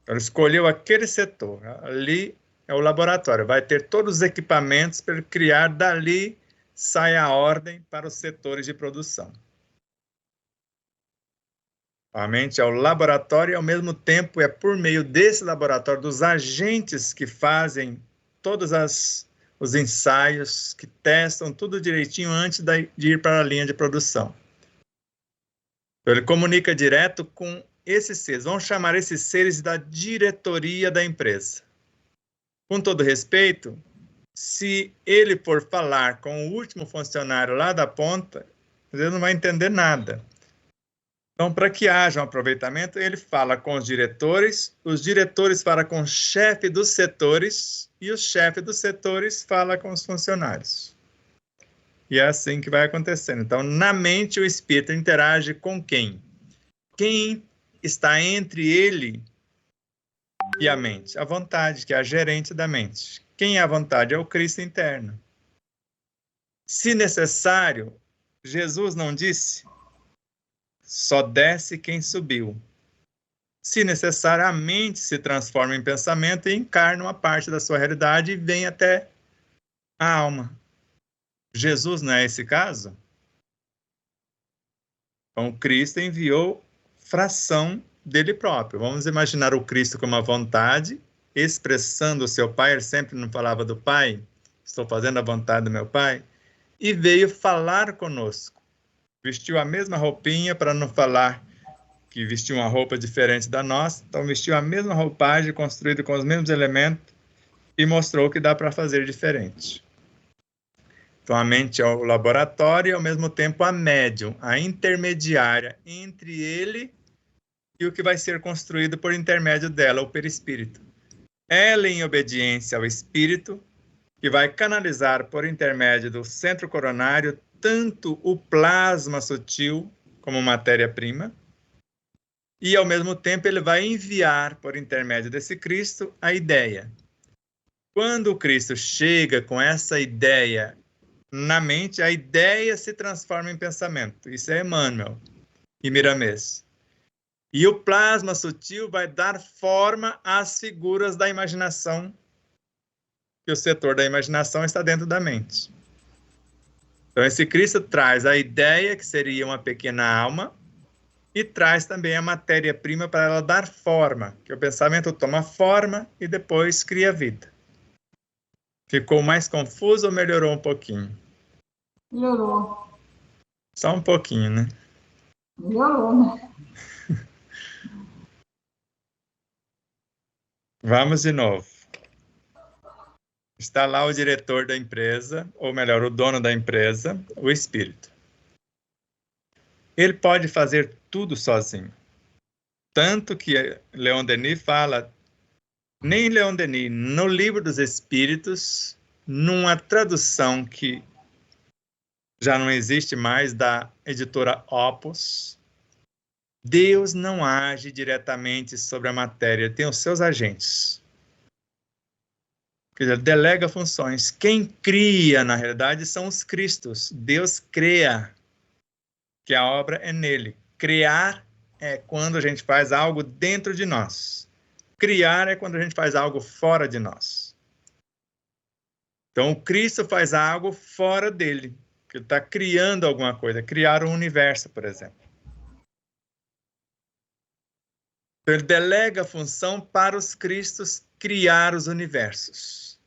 Ele escolheu aquele setor. Ali é o laboratório. Vai ter todos os equipamentos para ele criar. Dali sai a ordem para os setores de produção. A mente é o laboratório e, ao mesmo tempo, é por meio desse laboratório, dos agentes que fazem todos os ensaios, que testam tudo direitinho antes de ir para a linha de produção. Então, ele comunica direto com esses seres. Vamos chamar esses seres da diretoria da empresa. Com todo respeito, se ele for falar com o último funcionário lá da ponta, ele não vai entender nada. Então, para que haja um aproveitamento, ele fala com os diretores falam com o chefe dos setores e o chefe dos setores fala com os funcionários. E é assim que vai acontecendo. Então, na mente, o espírito interage com quem? Quem está entre ele e a mente? A vontade, que é a gerente da mente. Quem é a vontade? É o Cristo interno. Se necessário, Jesus não disse, só desce quem subiu. Se necessário, a mente se transforma em pensamento e encarna uma parte da sua realidade e vem até a alma. Jesus não é esse caso? Então, Cristo enviou fração dele próprio. Vamos imaginar o Cristo como uma vontade, expressando o seu Pai. Ele sempre não falava do Pai, estou fazendo a vontade do meu Pai, e veio falar conosco. Vestiu a mesma roupinha, para não falar que vestiu uma roupa diferente da nossa, então vestiu a mesma roupagem, construída com os mesmos elementos, e mostrou que dá para fazer diferente. Então, a mente é o laboratório e, ao mesmo tempo, a médium, a intermediária entre ele e o que vai ser construído por intermédio dela, o perispírito. Ela, em obediência ao espírito, que vai canalizar por intermédio do centro coronário tanto o plasma sutil como matéria-prima, e, ao mesmo tempo, ele vai enviar, por intermédio desse Cristo, a ideia. Quando o Cristo chega com essa ideia na mente, a ideia se transforma em pensamento. Isso é Emmanuel e Miramês. E o plasma sutil vai dar forma às figuras da imaginação, que o setor da imaginação está dentro da mente. Então, esse Cristo traz a ideia, que seria uma pequena alma, e traz também a matéria-prima para ela dar forma, que o pensamento toma forma e depois cria vida. Ficou mais confuso ou melhorou um pouquinho? Melhorou. Só um pouquinho, né? Melhorou, né? Vamos de novo. Está lá o diretor da empresa, ou melhor, o dono da empresa, o espírito. Ele pode fazer tudo sozinho. Tanto que Leon Denis fala, nem Leon Denis, no Livro dos Espíritos, numa tradução que já não existe mais, da editora Opus, Deus não age diretamente sobre a matéria, tem os seus agentes. Quer dizer, delega funções. Quem cria, na realidade, são os Cristos. Deus cria, que a obra é nele. Criar é quando a gente faz algo dentro de nós. Criar é quando a gente faz algo fora de nós. Então, o Cristo faz algo fora dele. Ele está criando alguma coisa. Criar um universo, por exemplo. Então, ele delega a função para os Cristos criar os universos.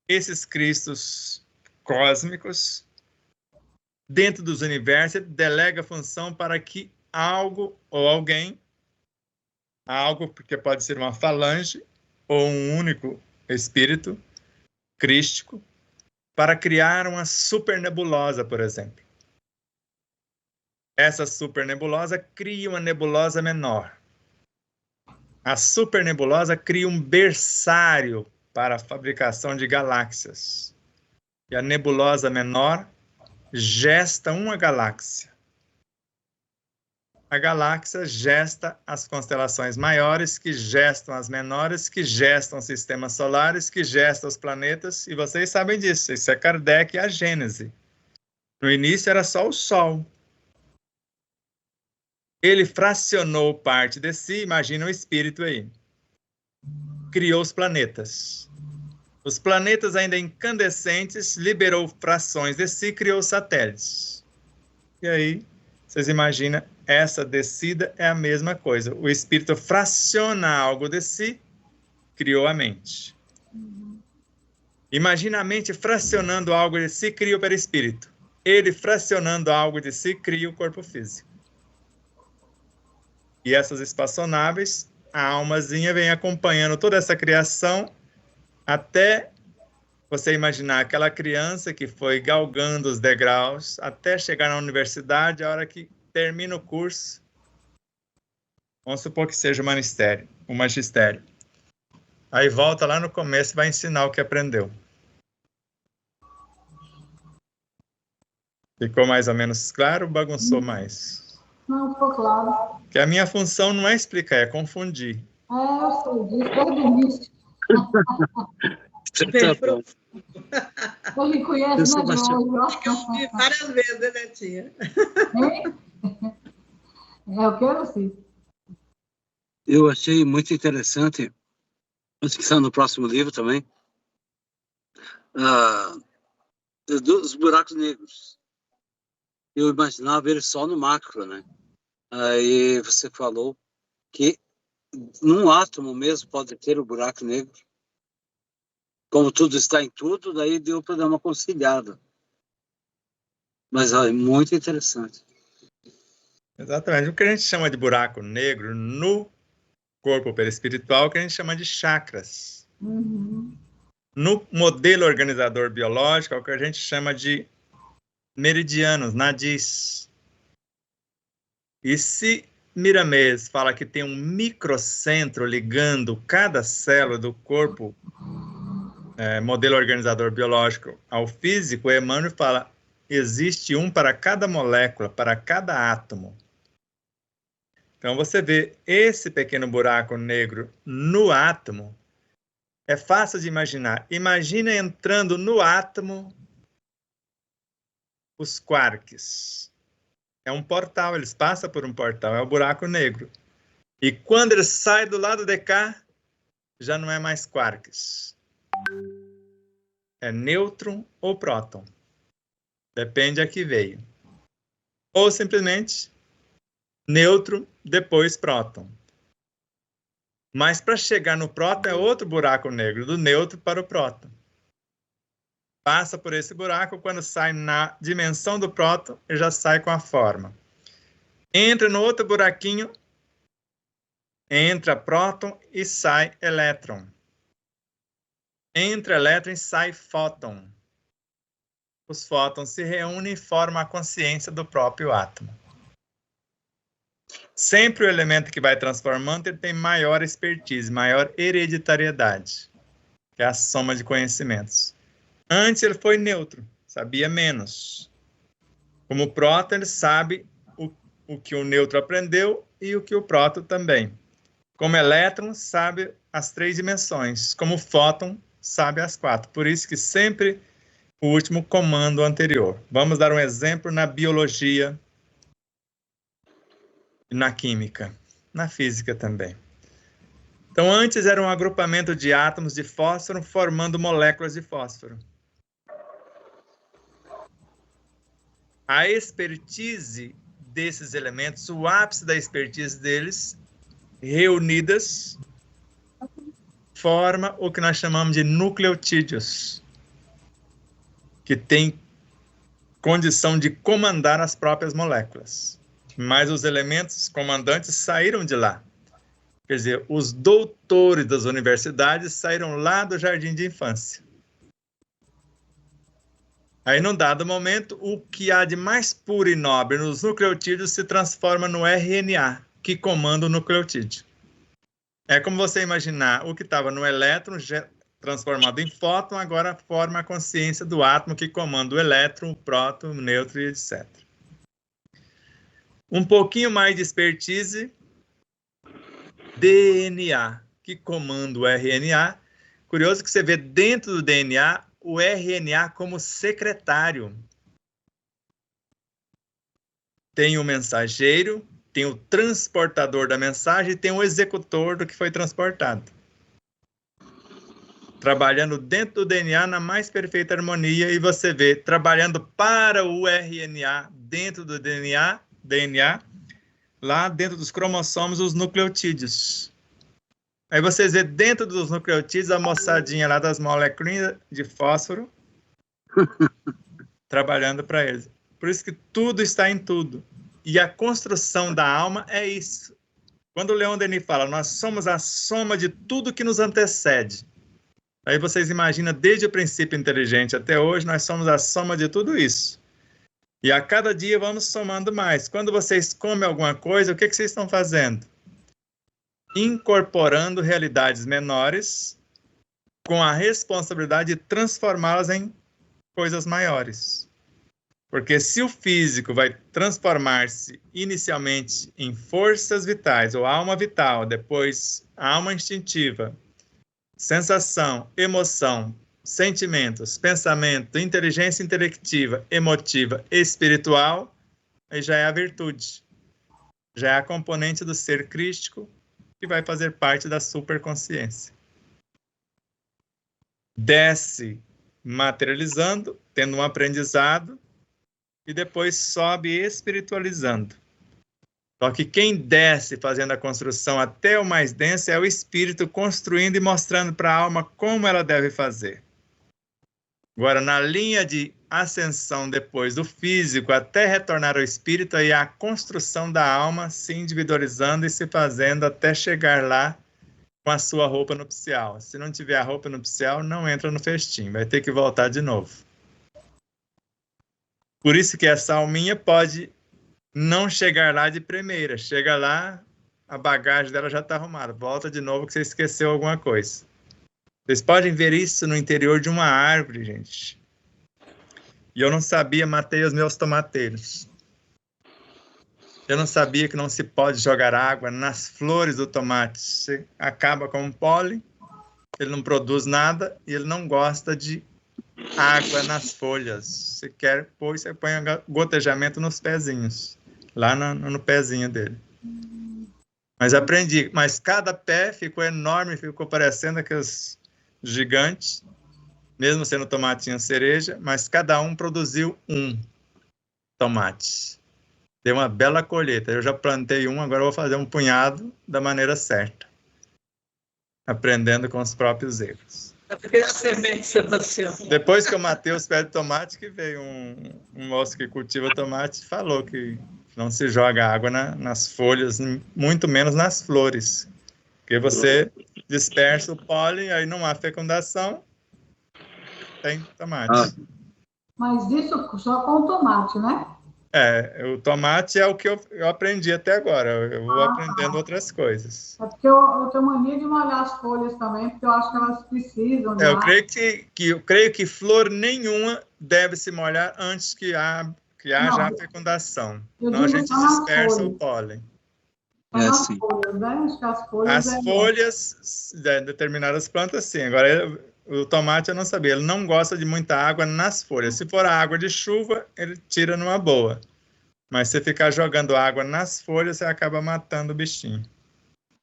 Esses Cristos cósmicos, dentro dos universos, ele delega a função para que algo ou alguém, algo porque pode ser uma falange ou um único espírito crístico, para criar uma supernebulosa, por exemplo. Essa supernebulosa cria uma nebulosa menor. A supernebulosa cria um berçário para a fabricação de galáxias. E a nebulosa menor gesta uma galáxia. A galáxia gesta as constelações maiores, que gestam as menores, que gestam sistemas solares, que gestam os planetas, e vocês sabem disso. Isso é Kardec e a Gênese. No início era só o Sol. Ele fracionou parte de si, imagina o espírito aí. Criou os planetas. Os planetas ainda incandescentes, liberou frações de si, criou satélites. E aí, vocês imaginam, essa descida é a mesma coisa. O espírito fraciona algo de si, criou a mente. Imagina a mente fracionando algo de si, cria o perispírito. Ele fracionando algo de si, cria o corpo físico. E essas espaçonaves, a almazinha vem acompanhando toda essa criação até você imaginar aquela criança que foi galgando os degraus até chegar na universidade, a hora que termina o curso, vamos supor que seja o magistério. Aí volta lá no começo e vai ensinar o que aprendeu. Ficou mais ou menos claro ou bagunçou mais? Não, ficou claro. Porque a minha função não é explicar, é confundir. Eu sei disso, desde o início. Ele conhece, né, Jorge? Eu vi várias vezes, né, Netinha? É o que eu sei. Eu achei muito interessante, acho que está no próximo livro também, dos buracos negros. Eu imaginava ele só no macro, né? Aí você falou que num átomo mesmo pode ter o buraco negro. Como tudo está em tudo, daí deu para dar uma conciliada. Mas é muito interessante. Exatamente. O que a gente chama de buraco negro no corpo perispiritual, que a gente chama de chakras. Uhum. No modelo organizador biológico, é o que a gente chama de meridianos, nadis. E se Miramês fala que tem um microcentro ligando cada célula do corpo, modelo organizador biológico, ao físico, Emmanuel fala, existe um para cada molécula, para cada átomo. Então, você vê esse pequeno buraco negro no átomo, é fácil de imaginar. Imagina entrando no átomo os quarks. É um portal, eles passam por um portal, é o buraco negro. E quando ele sai do lado de cá, já não é mais quarks. É nêutron ou próton. Depende a que veio. Ou simplesmente nêutron, depois próton. Mas para chegar no próton é outro buraco negro, do nêutron para o próton. Passa por esse buraco, quando sai na dimensão do próton, ele já sai com a forma. Entra no outro buraquinho, entra próton e sai elétron. Entra elétron e sai fóton. Os fótons se reúnem e formam a consciência do próprio átomo. Sempre o elemento que vai transformando, ele tem maior expertise, maior hereditariedade, que é a soma de conhecimentos. Antes ele foi neutro, sabia menos. Como próton, ele sabe o que o neutro aprendeu e o que o próton também. Como elétron, sabe as 3 dimensões. Como fóton, sabe as 4. Por isso que sempre o último comanda o anterior. Vamos dar um exemplo na biologia, na química, na física também. Então, antes era um agrupamento de átomos de fósforo formando moléculas de fósforo. A expertise desses elementos, o ápice da expertise deles, reunidas, forma o que nós chamamos de nucleotídeos, que tem condição de comandar as próprias moléculas. Mas os elementos comandantes saíram de lá. Quer dizer, os doutores das universidades saíram lá do jardim de infância. Aí, num dado momento, o que há de mais puro e nobre nos nucleotídeos se transforma no RNA, que comanda o nucleotídeo. É como você imaginar o que estava no elétron transformado em fóton, agora forma a consciência do átomo que comanda o elétron, o próton, o nêutron e etc. Um pouquinho mais de expertise, DNA, que comanda o RNA. Curioso que você vê dentro do DNA o RNA como secretário. Tem o mensageiro, tem o transportador da mensagem e tem o executor do que foi transportado. Trabalhando dentro do DNA na mais perfeita harmonia, e você vê trabalhando para o RNA dentro do DNA, lá dentro dos cromossomos, os nucleotídeos. Aí vocês vê dentro dos nucleotídeos a moçadinha lá das moléculas de fósforo trabalhando para eles. Por isso que tudo está em tudo. E a construção da alma é isso. Quando o Leon Denis fala, nós somos a soma de tudo que nos antecede. Aí vocês imaginam, desde o princípio inteligente até hoje, nós somos a soma de tudo isso. E a cada dia vamos somando mais. Quando vocês comem alguma coisa, o que vocês estão fazendo? Incorporando realidades menores com a responsabilidade de transformá-las em coisas maiores. Porque se o físico vai transformar-se inicialmente em forças vitais, ou alma vital, depois alma instintiva, sensação, emoção, sentimentos, pensamento, inteligência intelectiva, emotiva, espiritual, aí já é a virtude. Já é a componente do ser crístico que vai fazer parte da superconsciência. Desce materializando, tendo um aprendizado, e depois sobe espiritualizando. Só que quem desce fazendo a construção até o mais denso é o espírito construindo e mostrando para a alma como ela deve fazer. Agora, na linha de ascensão depois do físico até retornar ao espírito, aí a construção da alma se individualizando e se fazendo até chegar lá com a sua roupa nupcial. Se não tiver a roupa nupcial, não entra no festim, vai ter que voltar de novo. Por isso que essa alminha pode não chegar lá de primeira. Chega lá, a bagagem dela já está arrumada. Volta de novo que você esqueceu alguma coisa. Vocês podem ver isso no interior de uma árvore, gente. E eu não sabia, matei os meus tomateiros. Eu não sabia que não se pode jogar água nas flores do tomate. Você acaba com o pólen, ele não produz nada e ele não gosta de água nas folhas. Se quer pôr, você põe gotejamento nos pezinhos. Lá no pezinho dele. Mas aprendi. Mas cada pé ficou enorme, ficou parecendo aqueles gigantes, mesmo sendo tomatinho cereja, mas cada um produziu um tomate. Deu uma bela colheita. Eu já plantei um, agora eu vou fazer um punhado da maneira certa. Aprendendo com os próprios erros. Depois que eu matei os pés de tomate, que veio um moço que cultiva tomate, falou que não se joga água nas folhas, muito menos nas flores. Porque você dispersa o pólen, aí não há fecundação, tem tomate. Mas isso só com o tomate, né? O tomate é o que eu aprendi até agora. Eu vou aprendendo outras coisas. É porque eu tenho mania de molhar as folhas também, porque eu acho que elas precisam. Eu creio que flor nenhuma deve se molhar antes que haja a fecundação. Senão a gente dispersa o pólen. As folhas, né? Acho que as folhas. As folhas de determinadas plantas, sim. Agora, o tomate eu não sabia. Ele não gosta de muita água nas folhas. Se for a água de chuva, ele tira numa boa. Mas se ficar jogando água nas folhas, você acaba matando o bichinho.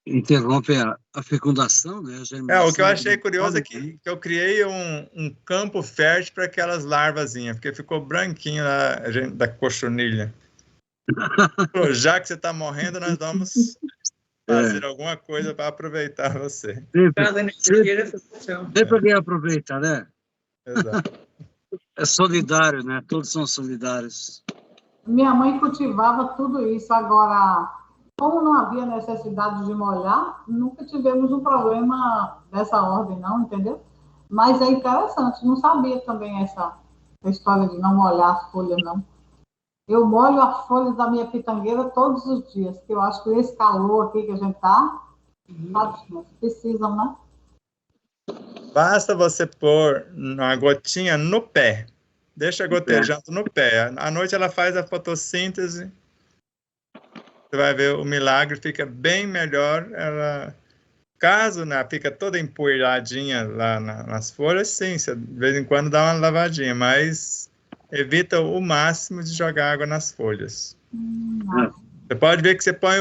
Interrompe a fecundação, né? O que eu achei curioso é que eu criei um campo fértil para aquelas larvazinhas, porque ficou branquinho lá, da cochonilha. Já que você está morrendo, nós vamos fazer alguma coisa para aproveitar você. Sempre alguém aproveita, né? Exato. É solidário, né? Todos são solidários. Minha mãe cultivava tudo isso. Agora, como não havia necessidade de molhar, nunca tivemos um problema dessa ordem, não, entendeu? Mas é interessante, não sabia também essa história de não molhar as folhas, não. Eu molho as folhas da minha pitangueira todos os dias, que eu acho que esse calor aqui que a gente tá, precisam, né? Basta você pôr uma gotinha no pé. Deixa gotejando no pé. À noite ela faz a fotossíntese. Você vai ver o milagre, fica bem melhor. Caso, né, fica toda empoeiradinha lá nas folhas, sim, você de vez em quando dá uma lavadinha, mas evita o máximo de jogar água nas folhas. Você pode ver que você põe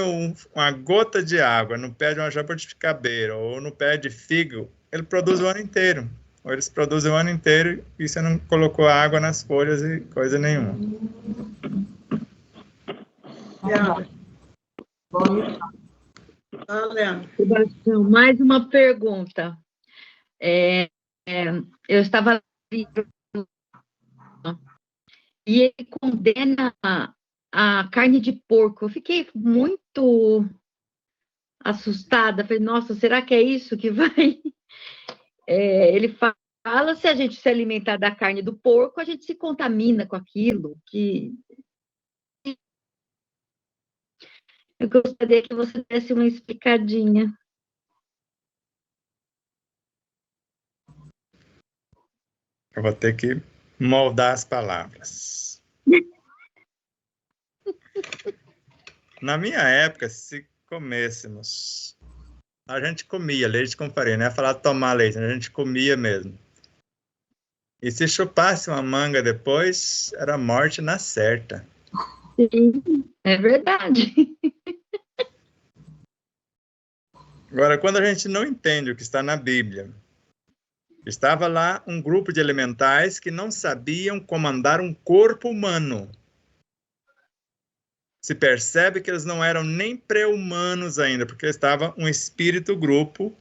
uma gota de água no pé de uma jabuticabeira ou no pé de figo, ele produz o ano inteiro. Ou eles produzem o ano inteiro e você não colocou água nas folhas e coisa nenhuma. Sebastião, mais uma pergunta. Eu estava e ele condena a carne de porco. Eu fiquei muito assustada. Falei, nossa, será que é isso que vai? Ele fala, se a gente se alimentar da carne do porco, a gente se contamina com aquilo. Eu gostaria que você desse uma explicadinha. Eu vou ter que moldar as palavras. Na minha época, se comêssemos, a gente comia leite com farinha, não é falar tomar leite, a gente comia mesmo. E se chupasse uma manga depois, era morte na certa. Sim, é verdade. Agora, quando a gente não entende o que está na Bíblia, estava lá um grupo de elementais que não sabiam comandar um corpo humano. Se percebe que eles não eram nem pré-humanos ainda, porque estava um espírito grupo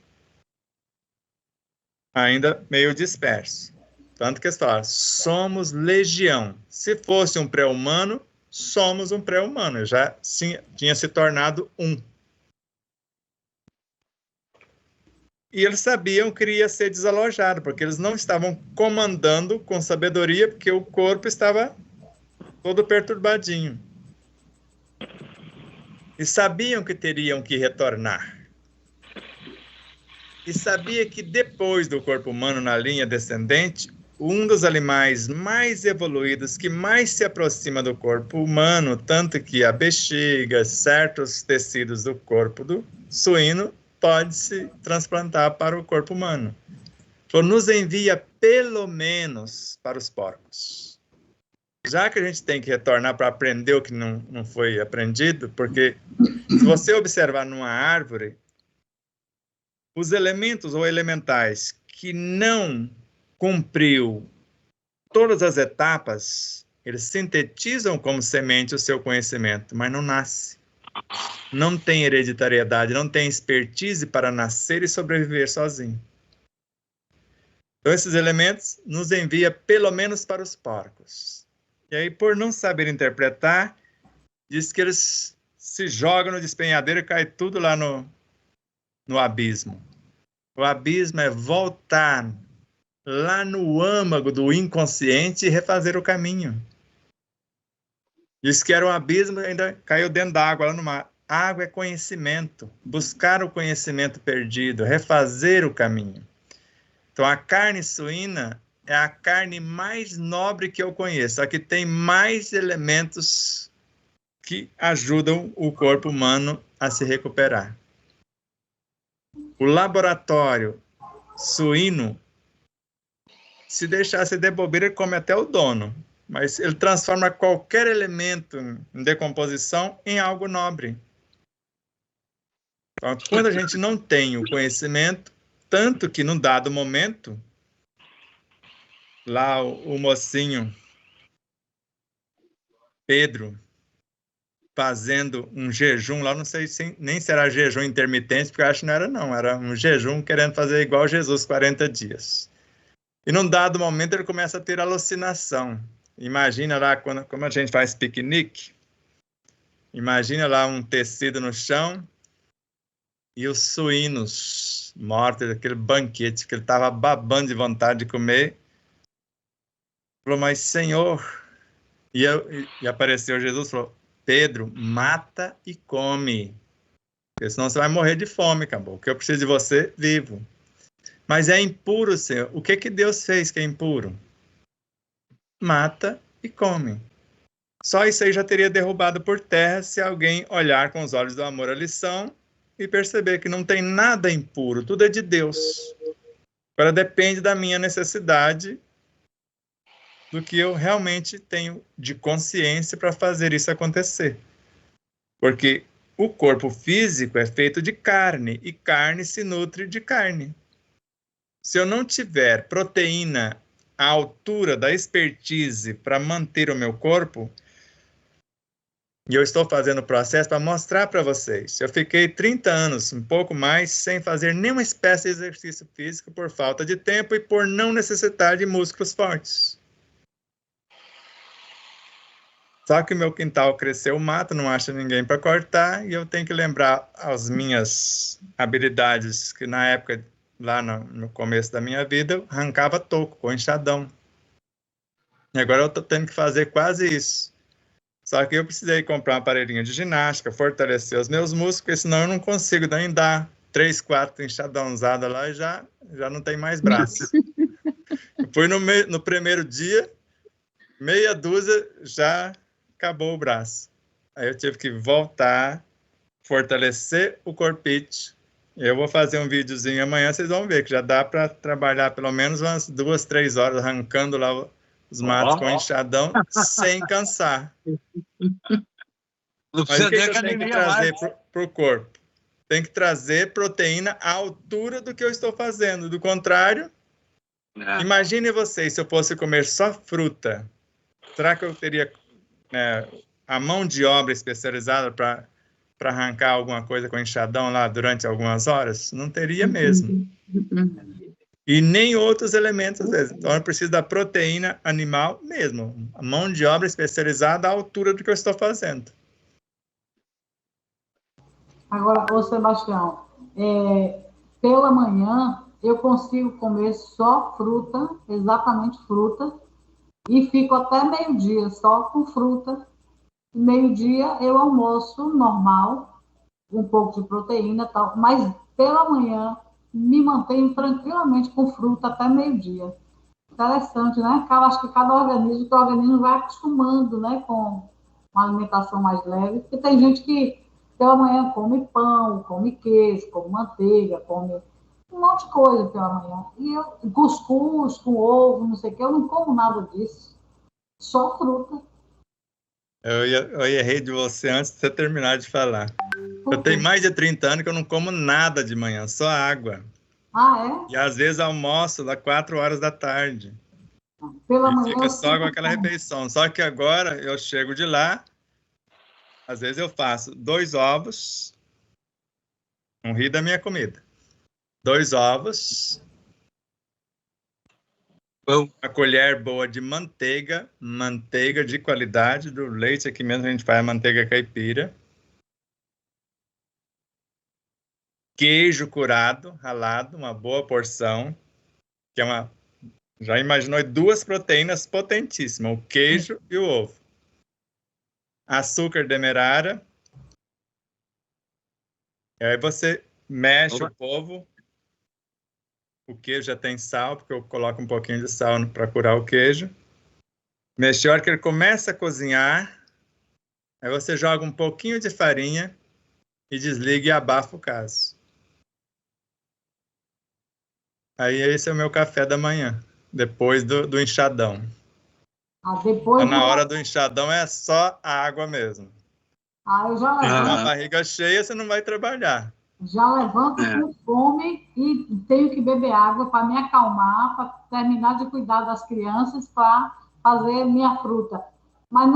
ainda meio disperso. Tanto que eles falaram, somos legião. Se fosse um pré-humano, somos um pré-humano. Já tinha se tornado um. E eles sabiam que iria ser desalojado, porque eles não estavam comandando com sabedoria, porque o corpo estava todo perturbadinho. E sabiam que teriam que retornar. E sabia que depois do corpo humano na linha descendente, um dos animais mais evoluídos, que mais se aproxima do corpo humano, tanto que a bexiga, certos tecidos do corpo do suíno, pode se transplantar para o corpo humano. Então, nos envia pelo menos para os porcos. Já que a gente tem que retornar para aprender o que não foi aprendido, porque se você observar numa árvore, os elementos ou elementais que não cumpriu todas as etapas, eles sintetizam como semente o seu conhecimento, mas não nasce. Não tem hereditariedade, não tem expertise para nascer e sobreviver sozinho. Então, esses elementos nos envia pelo menos para os porcos. E aí, por não saber interpretar, diz que eles se jogam no despenhadeiro e cai tudo lá no abismo. O abismo é voltar lá no âmago do inconsciente e refazer o caminho. Diz que era um abismo e ainda caiu dentro da água, lá no mar. Água é conhecimento, buscar o conhecimento perdido, refazer o caminho. Então, a carne suína é a carne mais nobre que eu conheço, a que tem mais elementos que ajudam o corpo humano a se recuperar. O laboratório suíno, se deixasse de bobeira, ele come até o dono, mas ele transforma qualquer elemento em decomposição em algo nobre. Então, quando a gente não tem o conhecimento, tanto que num dado momento, lá o mocinho Pedro, fazendo um jejum lá, não sei nem se era jejum intermitente, porque eu acho que não era não, era um jejum querendo fazer igual Jesus, 40 dias. E num dado momento ele começa a ter alucinação. Imagina lá, como a gente faz piquenique, imagina lá um tecido no chão e os suínos mortos, aquele banquete que ele estava babando de vontade de comer. Falou, mas Senhor... E apareceu Jesus e falou, Pedro, mata e come, porque senão você vai morrer de fome, acabou. Que eu preciso de você vivo. Mas é impuro, Senhor. O que Deus fez que é impuro? Mata e come. Só isso aí já teria derrubado por terra se alguém olhar com os olhos do amor a lição e perceber que não tem nada impuro, tudo é de Deus. Agora depende da minha necessidade, do que eu realmente tenho de consciência para fazer isso acontecer. Porque o corpo físico é feito de carne, e carne se nutre de carne. Se eu não tiver proteína à altura da expertise para manter o meu corpo, e eu estou fazendo o processo para mostrar para vocês, eu fiquei 30 anos, um pouco mais, sem fazer nenhuma espécie de exercício físico por falta de tempo e por não necessitar de músculos fortes. Só que o meu quintal cresceu mato, não acha ninguém para cortar, e eu tenho que lembrar as minhas habilidades, que na época, lá no começo da minha vida, eu arrancava toco, com enxadão. E agora eu estou tendo que fazer quase isso. Só que eu precisei comprar um aparelhinho de ginástica, fortalecer os meus músculos, porque senão eu não consigo nem dar 3, 4 enxadãozadas lá e já não tem mais braço. Eu fui no primeiro dia, meia dúzia, já acabou o braço. Aí eu tive que voltar, fortalecer o corpite. Eu vou fazer um videozinho amanhã, vocês vão ver que já dá para trabalhar pelo menos umas 2, 3 horas arrancando lá os matos com enxadão sem cansar. Mas o que eu tenho que trazer para o corpo? Tem que trazer proteína à altura do que eu estou fazendo. Do contrário, imagine vocês se eu fosse comer só fruta. Será que eu teria a mão de obra especializada para arrancar alguma coisa com enxadão lá durante algumas horas? Não teria mesmo. E nem outros elementos, às vezes. Então, eu preciso da proteína animal mesmo. A mão de obra especializada à altura do que eu estou fazendo. Agora, ô Sebastião, pela manhã eu consigo comer só fruta, exatamente fruta, e fico até meio-dia só com fruta. Meio-dia eu almoço normal, um pouco de proteína e tal, mas pela manhã me mantenho tranquilamente com fruta até meio-dia. Interessante, né? Acho que cada organismo vai acostumando, né, com uma alimentação mais leve, porque tem gente que pela manhã come pão, come queijo, come manteiga, come um monte de coisa pela manhã. E eu, cuscuz com ovo, não sei o que, eu não como nada disso. Só fruta. Eu errei de você antes de você terminar de falar. Eu tenho mais de 30 anos que eu não como nada de manhã, só água. Ah, é? E às vezes almoço lá 4 horas da tarde. Pela e manhã fica só com aquela refeição. Só que agora eu chego de lá, às vezes eu faço 2 ovos, um rio da minha comida. 2 ovos, uma colher boa de manteiga de qualidade, do leite aqui mesmo a gente faz a manteiga caipira. Queijo curado, ralado, uma boa porção, que é uma... Já imaginou 2 proteínas potentíssimas, o queijo e o ovo. Açúcar demerara. E aí você mexe o polvo. O queijo já tem sal, porque eu coloco um pouquinho de sal para curar o queijo. Mexe, a hora que ele começa a cozinhar, aí você joga um pouquinho de farinha e desliga e abafa o caso. Aí esse é o meu café da manhã, depois do enxadão. Depois na hora do enxadão é só a água mesmo. eu já levanto. Com a barriga cheia você não vai trabalhar. Já levanto com fome e tenho que beber água para me acalmar, para terminar de cuidar das crianças, para fazer minha fruta. mas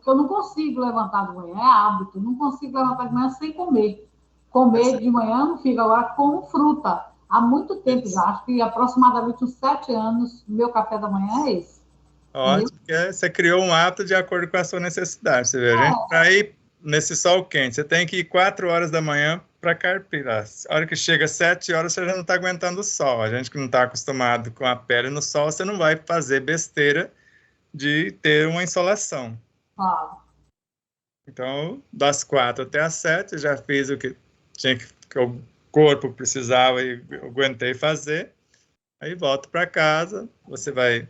eu não consigo levantar de manhã, é hábito, não consigo levantar de manhã sem comer. Comer de manhã não fica, agora como fruta. Há muito tempo já, acho que aproximadamente uns 7 anos, meu café da manhã é esse. Ótimo, porque você criou um hábito de acordo com a sua necessidade. Você vê, a gente, para ir nesse sol quente, você tem que ir 4 horas da manhã para carpir. A hora que chega 7 horas, você já não está aguentando o sol. A gente que não está acostumado com a pele no sol, você não vai fazer besteira de ter uma insolação. Claro. Então, das 4 até as 7, já fiz o que o corpo precisava e eu aguentei fazer. Aí volto para casa, você vai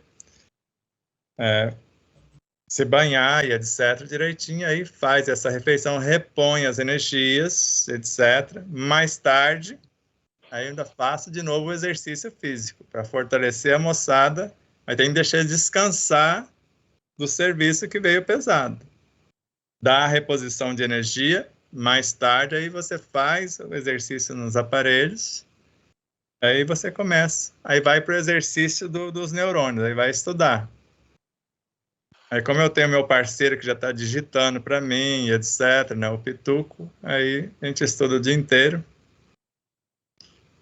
se banhar e etc. direitinho, aí faz essa refeição, repõe as energias, etc. Mais tarde, aí ainda faço de novo o exercício físico para fortalecer a moçada, mas tem que deixar descansar do serviço que veio pesado. Dá a reposição de energia, mais tarde aí você faz o exercício nos aparelhos, aí você começa, aí vai para o exercício dos neurônios, aí vai estudar. Aí como eu tenho meu parceiro que já está digitando para mim, etc., né, o Pituco, aí a gente estuda o dia inteiro.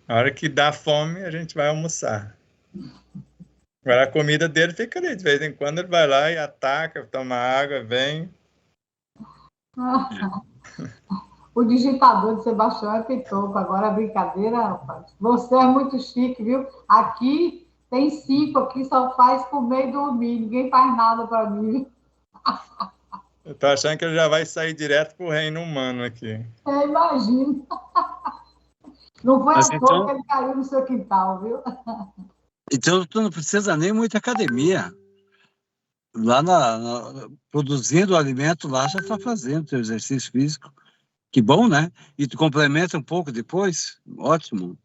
A hora que dá fome, a gente vai almoçar. Agora a comida dele fica ali, de vez em quando ele vai lá e ataca, toma água, vem. O digitador de Sebastião é Pitoco, agora é brincadeira, rapaz. Você é muito chique, viu? Aqui tem 5, aqui só faz comer e dormir, ninguém faz nada para mim. Eu tô achando que ele já vai sair direto pro reino humano aqui. Imagino. Não foi Mas à toa então, que ele caiu no seu quintal, viu? então tu não precisa nem muita academia. Lá produzindo o alimento, lá já está fazendo teu exercício físico. Que bom, né? E tu complementa um pouco depois? Ótimo.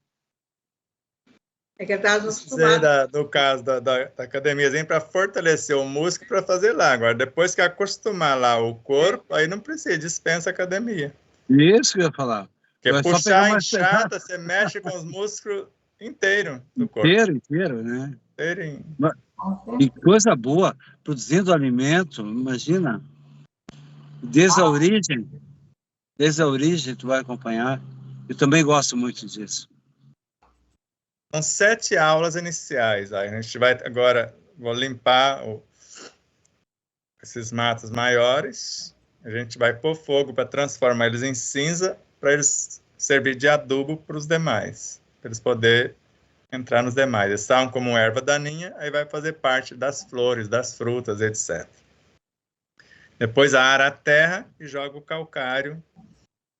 É que estava Precisei acostumado. do caso da academiazinha para fortalecer o músculo para fazer lá. Agora, depois que acostumar lá o corpo, aí não precisa, dispensa academia. Isso que eu ia falar. Porque É só pegar puxar a uma enxada, você mexe com os músculos inteiros do corpo. inteiro, né? Inteirinho. E coisa boa, produzindo alimento, imagina. Desde a origem tu vai acompanhar. Eu também gosto muito disso. São 7 aulas iniciais. Aí a gente vai agora, vou limpar esses matos maiores. A gente vai pôr fogo para transformar eles em cinza, para eles servir de adubo para os demais, para eles poderem entrar nos demais. Eles são como erva daninha, aí vai fazer parte das flores, das frutas, etc. Depois ara a terra e joga o calcário,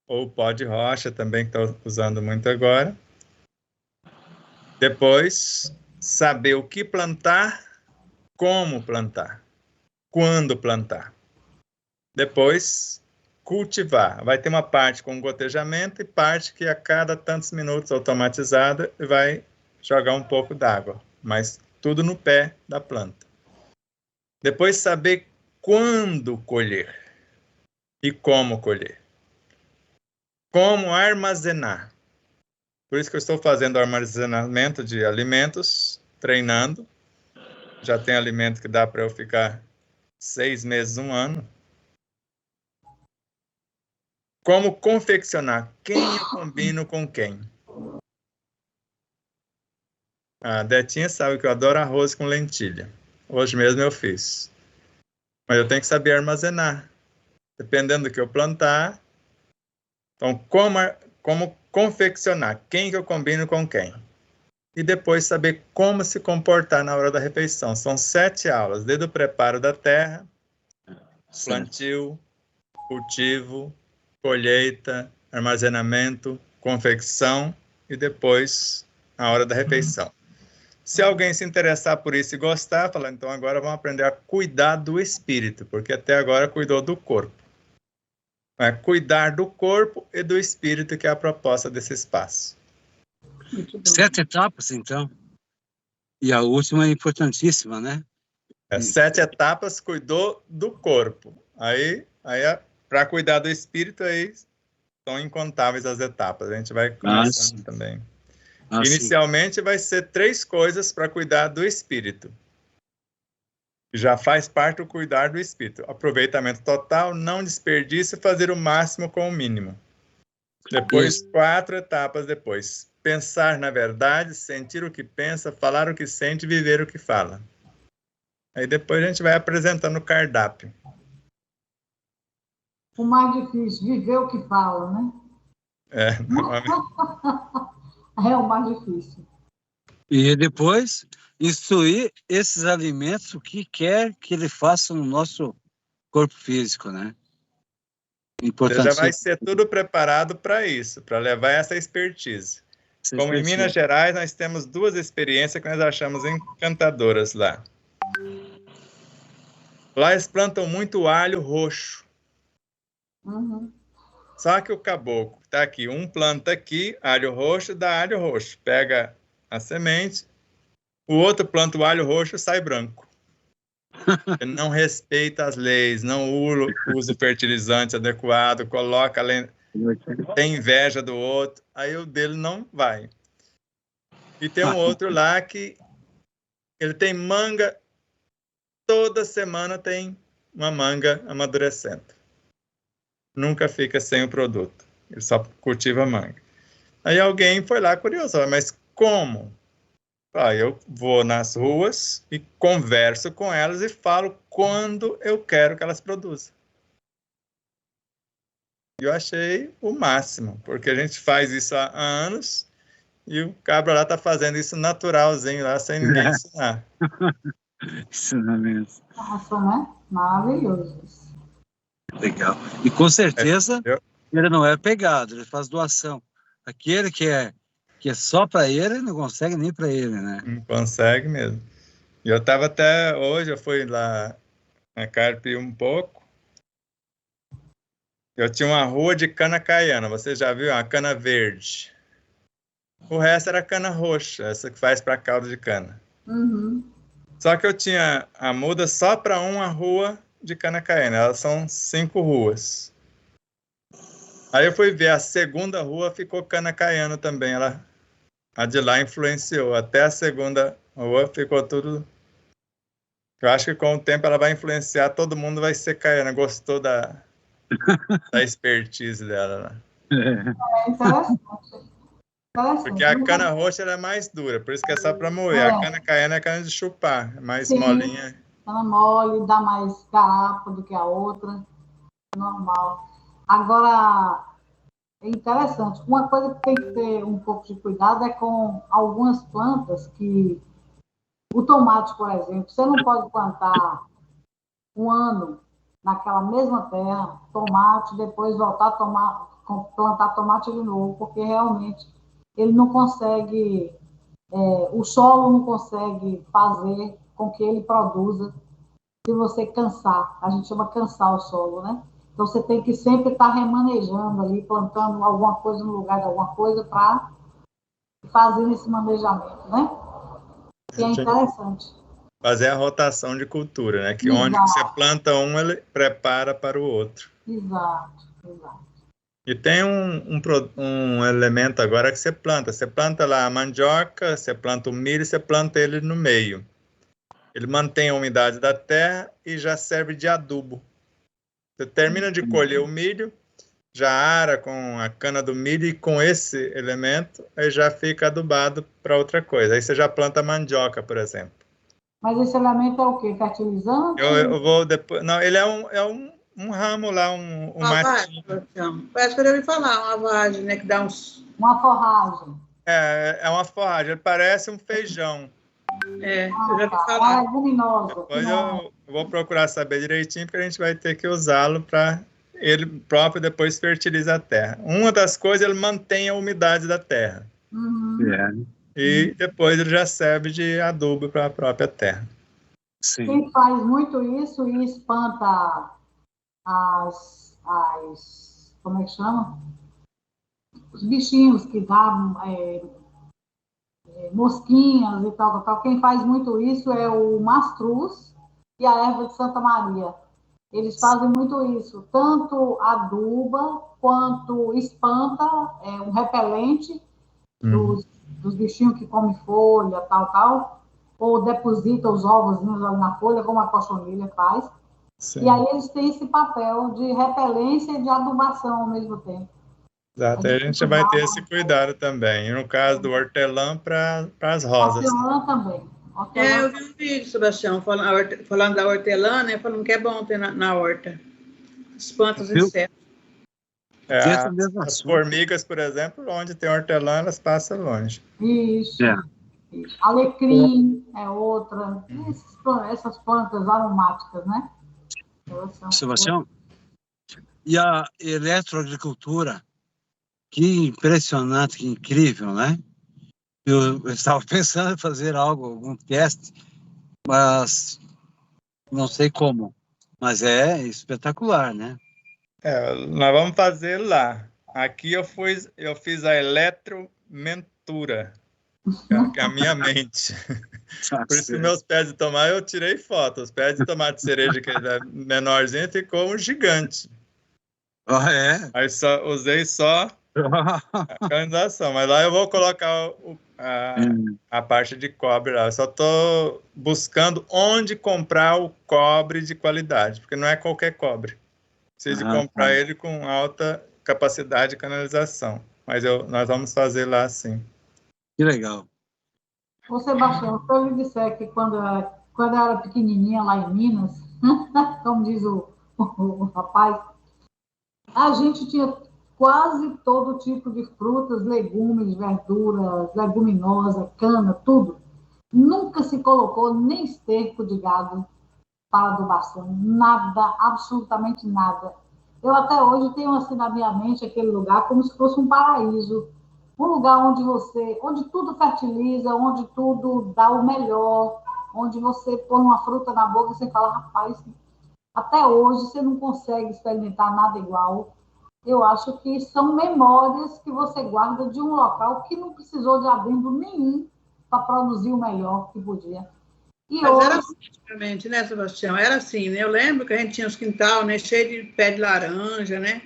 ou o pó de rocha também, que estou usando muito agora. Depois, saber o que plantar, como plantar, quando plantar. Depois, cultivar. Vai ter uma parte com gotejamento e parte que a cada tantos minutos automatizada vai jogar um pouco d'água, mas tudo no pé da planta. Depois, saber quando colher e como colher. Como armazenar. Por isso que eu estou fazendo armazenamento de alimentos, treinando. Já tem alimento que dá para eu ficar 6 meses, 1 ano. Como confeccionar? Quem eu combino com quem? A Detinha sabe que eu adoro arroz com lentilha. Hoje mesmo eu fiz. Mas eu tenho que saber armazenar. Dependendo do que eu plantar. Então, como confeccionar? Quem que eu combino com quem? E depois saber como se comportar na hora da refeição. São 7 aulas, desde o preparo da terra, plantio, cultivo, colheita, armazenamento, confecção e depois a hora da refeição. Se alguém se interessar por isso e gostar, fala, então agora vamos aprender a cuidar do espírito, porque até agora cuidou do corpo. É cuidar do corpo e do espírito, que é a proposta desse espaço. 7 etapas, então. E a última é importantíssima, né? 7 etapas, cuidou do corpo. Aí para cuidar do espírito, aí são incontáveis as etapas. A gente vai começando também. Inicialmente vai ser 3 coisas para cuidar do espírito. Já faz parte do cuidar do espírito. Aproveitamento total, não desperdício, fazer o máximo com o mínimo. Depois, Isso. 4 etapas depois. Pensar na verdade, sentir o que pensa, falar o que sente, viver o que fala. Aí depois a gente vai apresentando o cardápio. O mais difícil, viver o que fala, né? Normalmente. É o mais difícil. E depois, instruir esses alimentos, o que quer que ele faça no nosso corpo físico, né? Importante. Já vai ser tudo preparado para isso, para levar essa expertise. Como em Minas Gerais, nós temos 2 experiências que nós achamos encantadoras lá. Lá eles plantam muito alho roxo. Uhum. Só que o caboclo está aqui, um planta aqui, alho roxo, dá alho roxo. Pega a semente, o outro planta o alho roxo e sai branco. Ele não respeita as leis, não usa o fertilizante adequado, coloca, tem inveja do outro, aí o dele não vai. E tem um outro lá que ele tem manga, toda semana tem uma manga amadurecendo. Nunca fica sem o produto. Ele só cultiva manga. Aí alguém foi lá curioso, mas como? Eu vou nas ruas e converso com elas e falo quando eu quero que elas produzam. Eu achei o máximo, porque a gente faz isso há anos e o cabra lá está fazendo isso naturalzinho lá, sem ninguém ensinar. Ensinamento. Nossa, né? Maravilhoso. Legal. E com certeza ele não é pegado, ele faz doação. Aquele que é só para ele, não consegue nem para ele, né? Não consegue mesmo. E eu estava até hoje, eu fui lá na Carpe um pouco. Eu tinha uma rua de cana caiana, você já viu? Uma cana verde. O resto era cana roxa, essa que faz para caldo de cana. Uhum. Só que eu tinha a muda só para uma rua de cana caiana, elas são 5 ruas. Aí eu fui ver, a segunda rua ficou cana caiana também, a de lá influenciou, até a segunda rua ficou tudo... Eu acho que com o tempo ela vai influenciar, todo mundo vai ser caiana, gostou da expertise dela. Né? É interessante. Porque a cana roxa ela é mais dura, por isso que é só para moer. A cana caiana é cana de chupar, é mais molinha. Ela mole, dá mais garapa do que a outra, normal. Agora, é interessante, uma coisa que tem que ter um pouco de cuidado é com algumas plantas que... O tomate, por exemplo, você não pode plantar um ano naquela mesma terra, tomate, depois voltar a plantar tomate de novo, porque realmente ele não consegue, o solo não consegue fazer com que ele produza se você cansar. A gente chama cansar o solo, né? Então você tem que sempre estar remanejando ali, plantando alguma coisa no lugar de alguma coisa para fazer esse manejamento, né? Que é interessante. Fazer a rotação de cultura, né? Que onde você planta um, ele prepara para o outro. Exato. E tem um elemento agora que você planta lá a mandioca, você planta o milho, você planta ele no meio. Ele mantém a umidade da terra e já serve de adubo. Você termina de colher o milho, já ara com a cana do milho e com esse elemento, aí já fica adubado para outra coisa. Aí você já planta mandioca, por exemplo. Mas esse elemento é o quê? Fertilizante? Eu vou depois... Não, ele é um ramo lá, um matinho. Parece que eu já ouvi falar, uma vagem, né, que dá uns... Uma forragem. É uma forragem, ele parece um feijão. Eu já ouvi falar. Luminosa. Depois eu vou procurar saber direitinho, porque a gente vai ter que usá-lo para ele próprio depois fertilizar a terra. Uma das coisas, ele mantém a umidade da terra. Uhum. E depois ele já serve de adubo para a própria terra. Sim. Quem faz muito isso e espanta como é que chama? Os bichinhos que dão mosquinhas e tal. Quem faz muito isso é o mastruz e a erva de Santa Maria. Eles fazem muito isso, tanto aduba quanto espanta, um repelente dos bichinhos que comem folha, tal. ou deposita os ovos ali na folha, como a cochonilha faz. Sim. E aí eles têm esse papel de repelência e de adubação ao mesmo tempo. Exato, a gente vai ter esse cuidado também. E no caso do hortelã, para as rosas. Hortelã também. Hortelã. Eu vi um vídeo, Sebastião, falando da hortelã, né? Falando que é bom ter na horta. Espanta os insetos. As formigas, por exemplo, onde tem hortelã, elas passam longe. Isso. Alecrim é outra. Essas plantas aromáticas, né? Sebastião, e a eletroagricultura? Que impressionante, que incrível, né? Eu estava pensando em fazer algum teste, mas não sei como. Mas é espetacular, né? Nós vamos fazer lá. Aqui eu fiz a eletromentura, que é a minha mente. Por isso que meus pés de tomate eu tirei foto. Os pés de tomate cereja, que é menorzinho, ficou um gigante. Ah, é? Aí usei só a canalização. Mas lá eu vou colocar a parte de cobre lá. Eu só estou buscando onde comprar o cobre de qualidade, porque não é qualquer cobre. Preciso de comprar ele com alta capacidade de canalização. Mas nós vamos fazer lá sim. Que legal. Ô, Sebastião, se eu lhe disser que quando eu era pequenininha lá em Minas, como diz o rapaz, a gente tinha quase todo tipo de frutas, legumes, verduras, leguminosa, cana, tudo. Nunca se colocou nem esterco de gado para adubação, nada, absolutamente nada. Eu até hoje tenho assim na minha mente aquele lugar como se fosse um paraíso, um lugar onde tudo fertiliza, onde tudo dá o melhor, onde você põe uma fruta na boca e você fala, rapaz, até hoje você não consegue experimentar nada igual. Eu acho que são memórias que você guarda de um local que não precisou de abrigo nenhum para produzir o melhor que podia. Mas hoje... era assim, antigamente, né, Sebastião? Era assim, né? Eu lembro que a gente tinha os quintal, né, cheio de pé de laranja, né?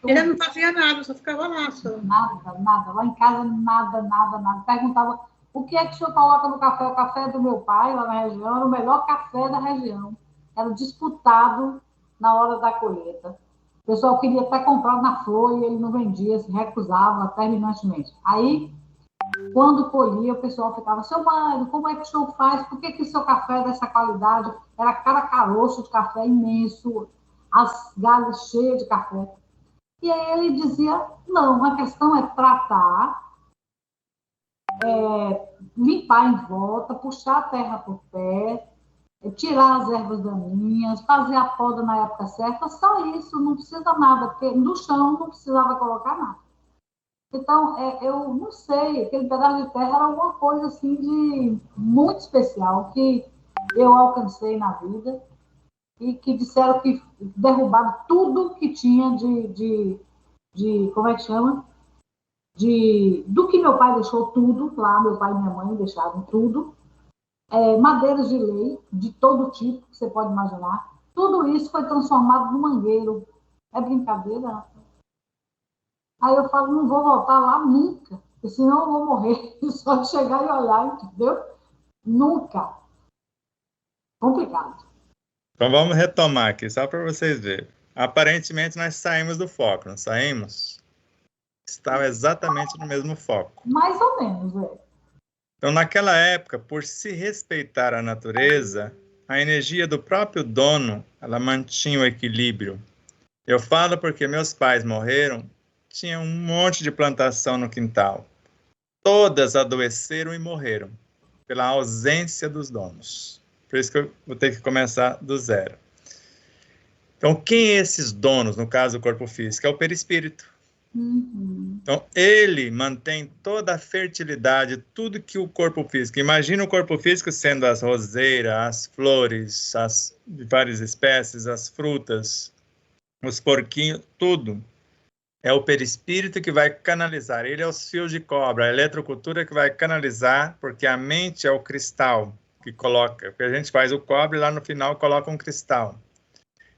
E ele não fazia nada, só ficava lá. Só. Nada. Lá em casa, nada. Perguntava, o que é que o senhor coloca no café? O café do meu pai, lá na região, era o melhor café da região. Era disputado na hora da colheita. O pessoal queria até comprar na flor e ele não vendia, se recusava terminantemente. Aí, quando colhia, o pessoal ficava, seu Mário, como é que o senhor faz? Por que o seu café é dessa qualidade? Era cada caroço de café imenso, as galhas cheias de café. E aí ele dizia, não, a questão é tratar, limpar em volta, puxar a terra por pé, tirar as ervas daninhas, fazer a poda na época certa, só isso, não precisa nada, porque no chão não precisava colocar nada. Então, eu não sei, aquele pedaço de terra era alguma coisa assim de muito especial que eu alcancei na vida e que disseram que derrubaram tudo que tinha de como é que chama? Do que meu pai deixou tudo lá, meu pai e minha mãe deixaram tudo, madeiras de lei, de todo tipo que você pode imaginar, tudo isso foi transformado num mangueiro. É brincadeira? Aí eu falo, não vou voltar lá nunca, porque senão eu vou morrer, só de chegar e olhar, entendeu? Nunca. Complicado. Então vamos retomar aqui, só para vocês verem. Aparentemente nós saímos do foco, não saímos? Estava exatamente no mesmo foco. Mais ou menos, Então, naquela época, por se respeitar a natureza, a energia do próprio dono, ela mantinha o equilíbrio. Eu falo porque meus pais morreram, tinha um monte de plantação no quintal. Todas adoeceram e morreram, pela ausência dos donos. Por isso que eu vou ter que começar do zero. Então, quem é esses donos, no caso do corpo físico? É o perispírito. Então, ele mantém toda a fertilidade, tudo que o corpo físico... Imagina o corpo físico sendo as roseiras, as flores, as de várias espécies, as frutas, os porquinhos, tudo. É o perispírito que vai canalizar. Ele é os fios de cobre, a eletrocultura que vai canalizar, porque a mente é o cristal que coloca. Porque a gente faz o cobre, lá no final coloca um cristal.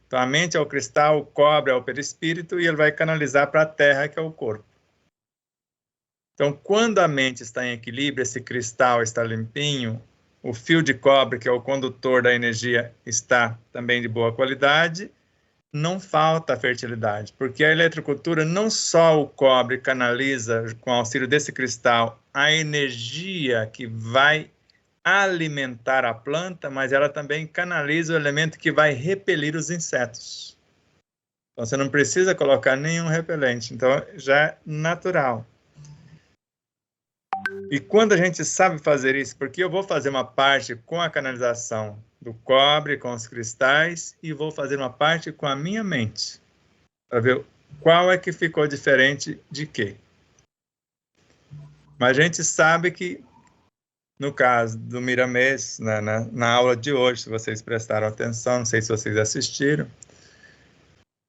Então, a mente é o cristal, o cobre é o perispírito, e ele vai canalizar para a terra, que é o corpo. Então, quando a mente está em equilíbrio, esse cristal está limpinho, o fio de cobre, que é o condutor da energia, está também de boa qualidade, não falta fertilidade, porque a eletrocultura, não só o cobre canaliza, com auxílio desse cristal, a energia que vai alimentar a planta, mas ela também canaliza o elemento que vai repelir os insetos. Então, você não precisa colocar nenhum repelente, então já é natural. E quando a gente sabe fazer isso, porque eu vou fazer uma parte com a canalização do cobre, com os cristais, e vou fazer uma parte com a minha mente, para ver qual é que ficou diferente de quê. Mas a gente sabe que, no caso do Miramês, na aula de hoje, se vocês prestaram atenção, não sei se vocês assistiram,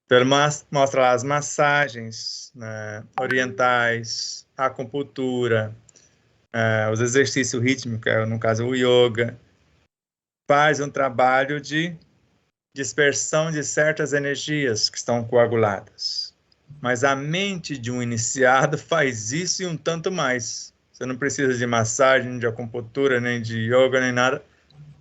ele mostra lá as massagens, né, orientais, a acupuntura, os exercícios rítmicos, no caso o yoga, faz um trabalho de dispersão de certas energias que estão coaguladas. Mas a mente de um iniciado faz isso e um tanto mais. Você não precisa de massagem, de acupuntura, nem de yoga, nem nada.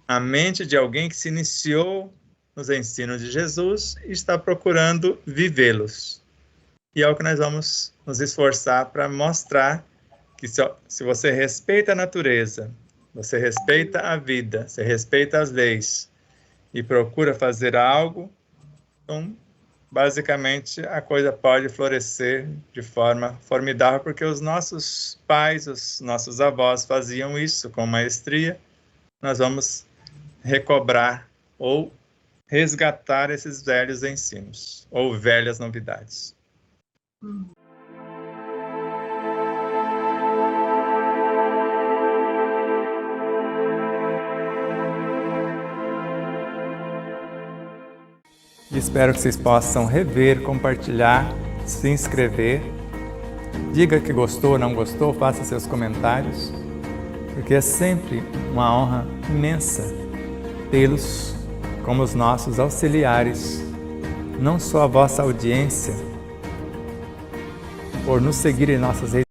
A mente de alguém que se iniciou nos ensinos de Jesus e está procurando vivê-los. E é o que nós vamos nos esforçar para mostrar que se você respeita a natureza, você respeita a vida, você respeita as leis e procura fazer algo, então, basicamente, a coisa pode florescer de forma formidável, porque os nossos pais, os nossos avós faziam isso com maestria. Nós vamos recobrar ou resgatar esses velhos ensinos, ou velhas novidades. Espero que vocês possam rever, compartilhar, se inscrever. Diga que gostou ou não gostou, faça seus comentários, porque é sempre uma honra imensa tê-los como os nossos auxiliares, não só a vossa audiência, por nos seguir em nossas redes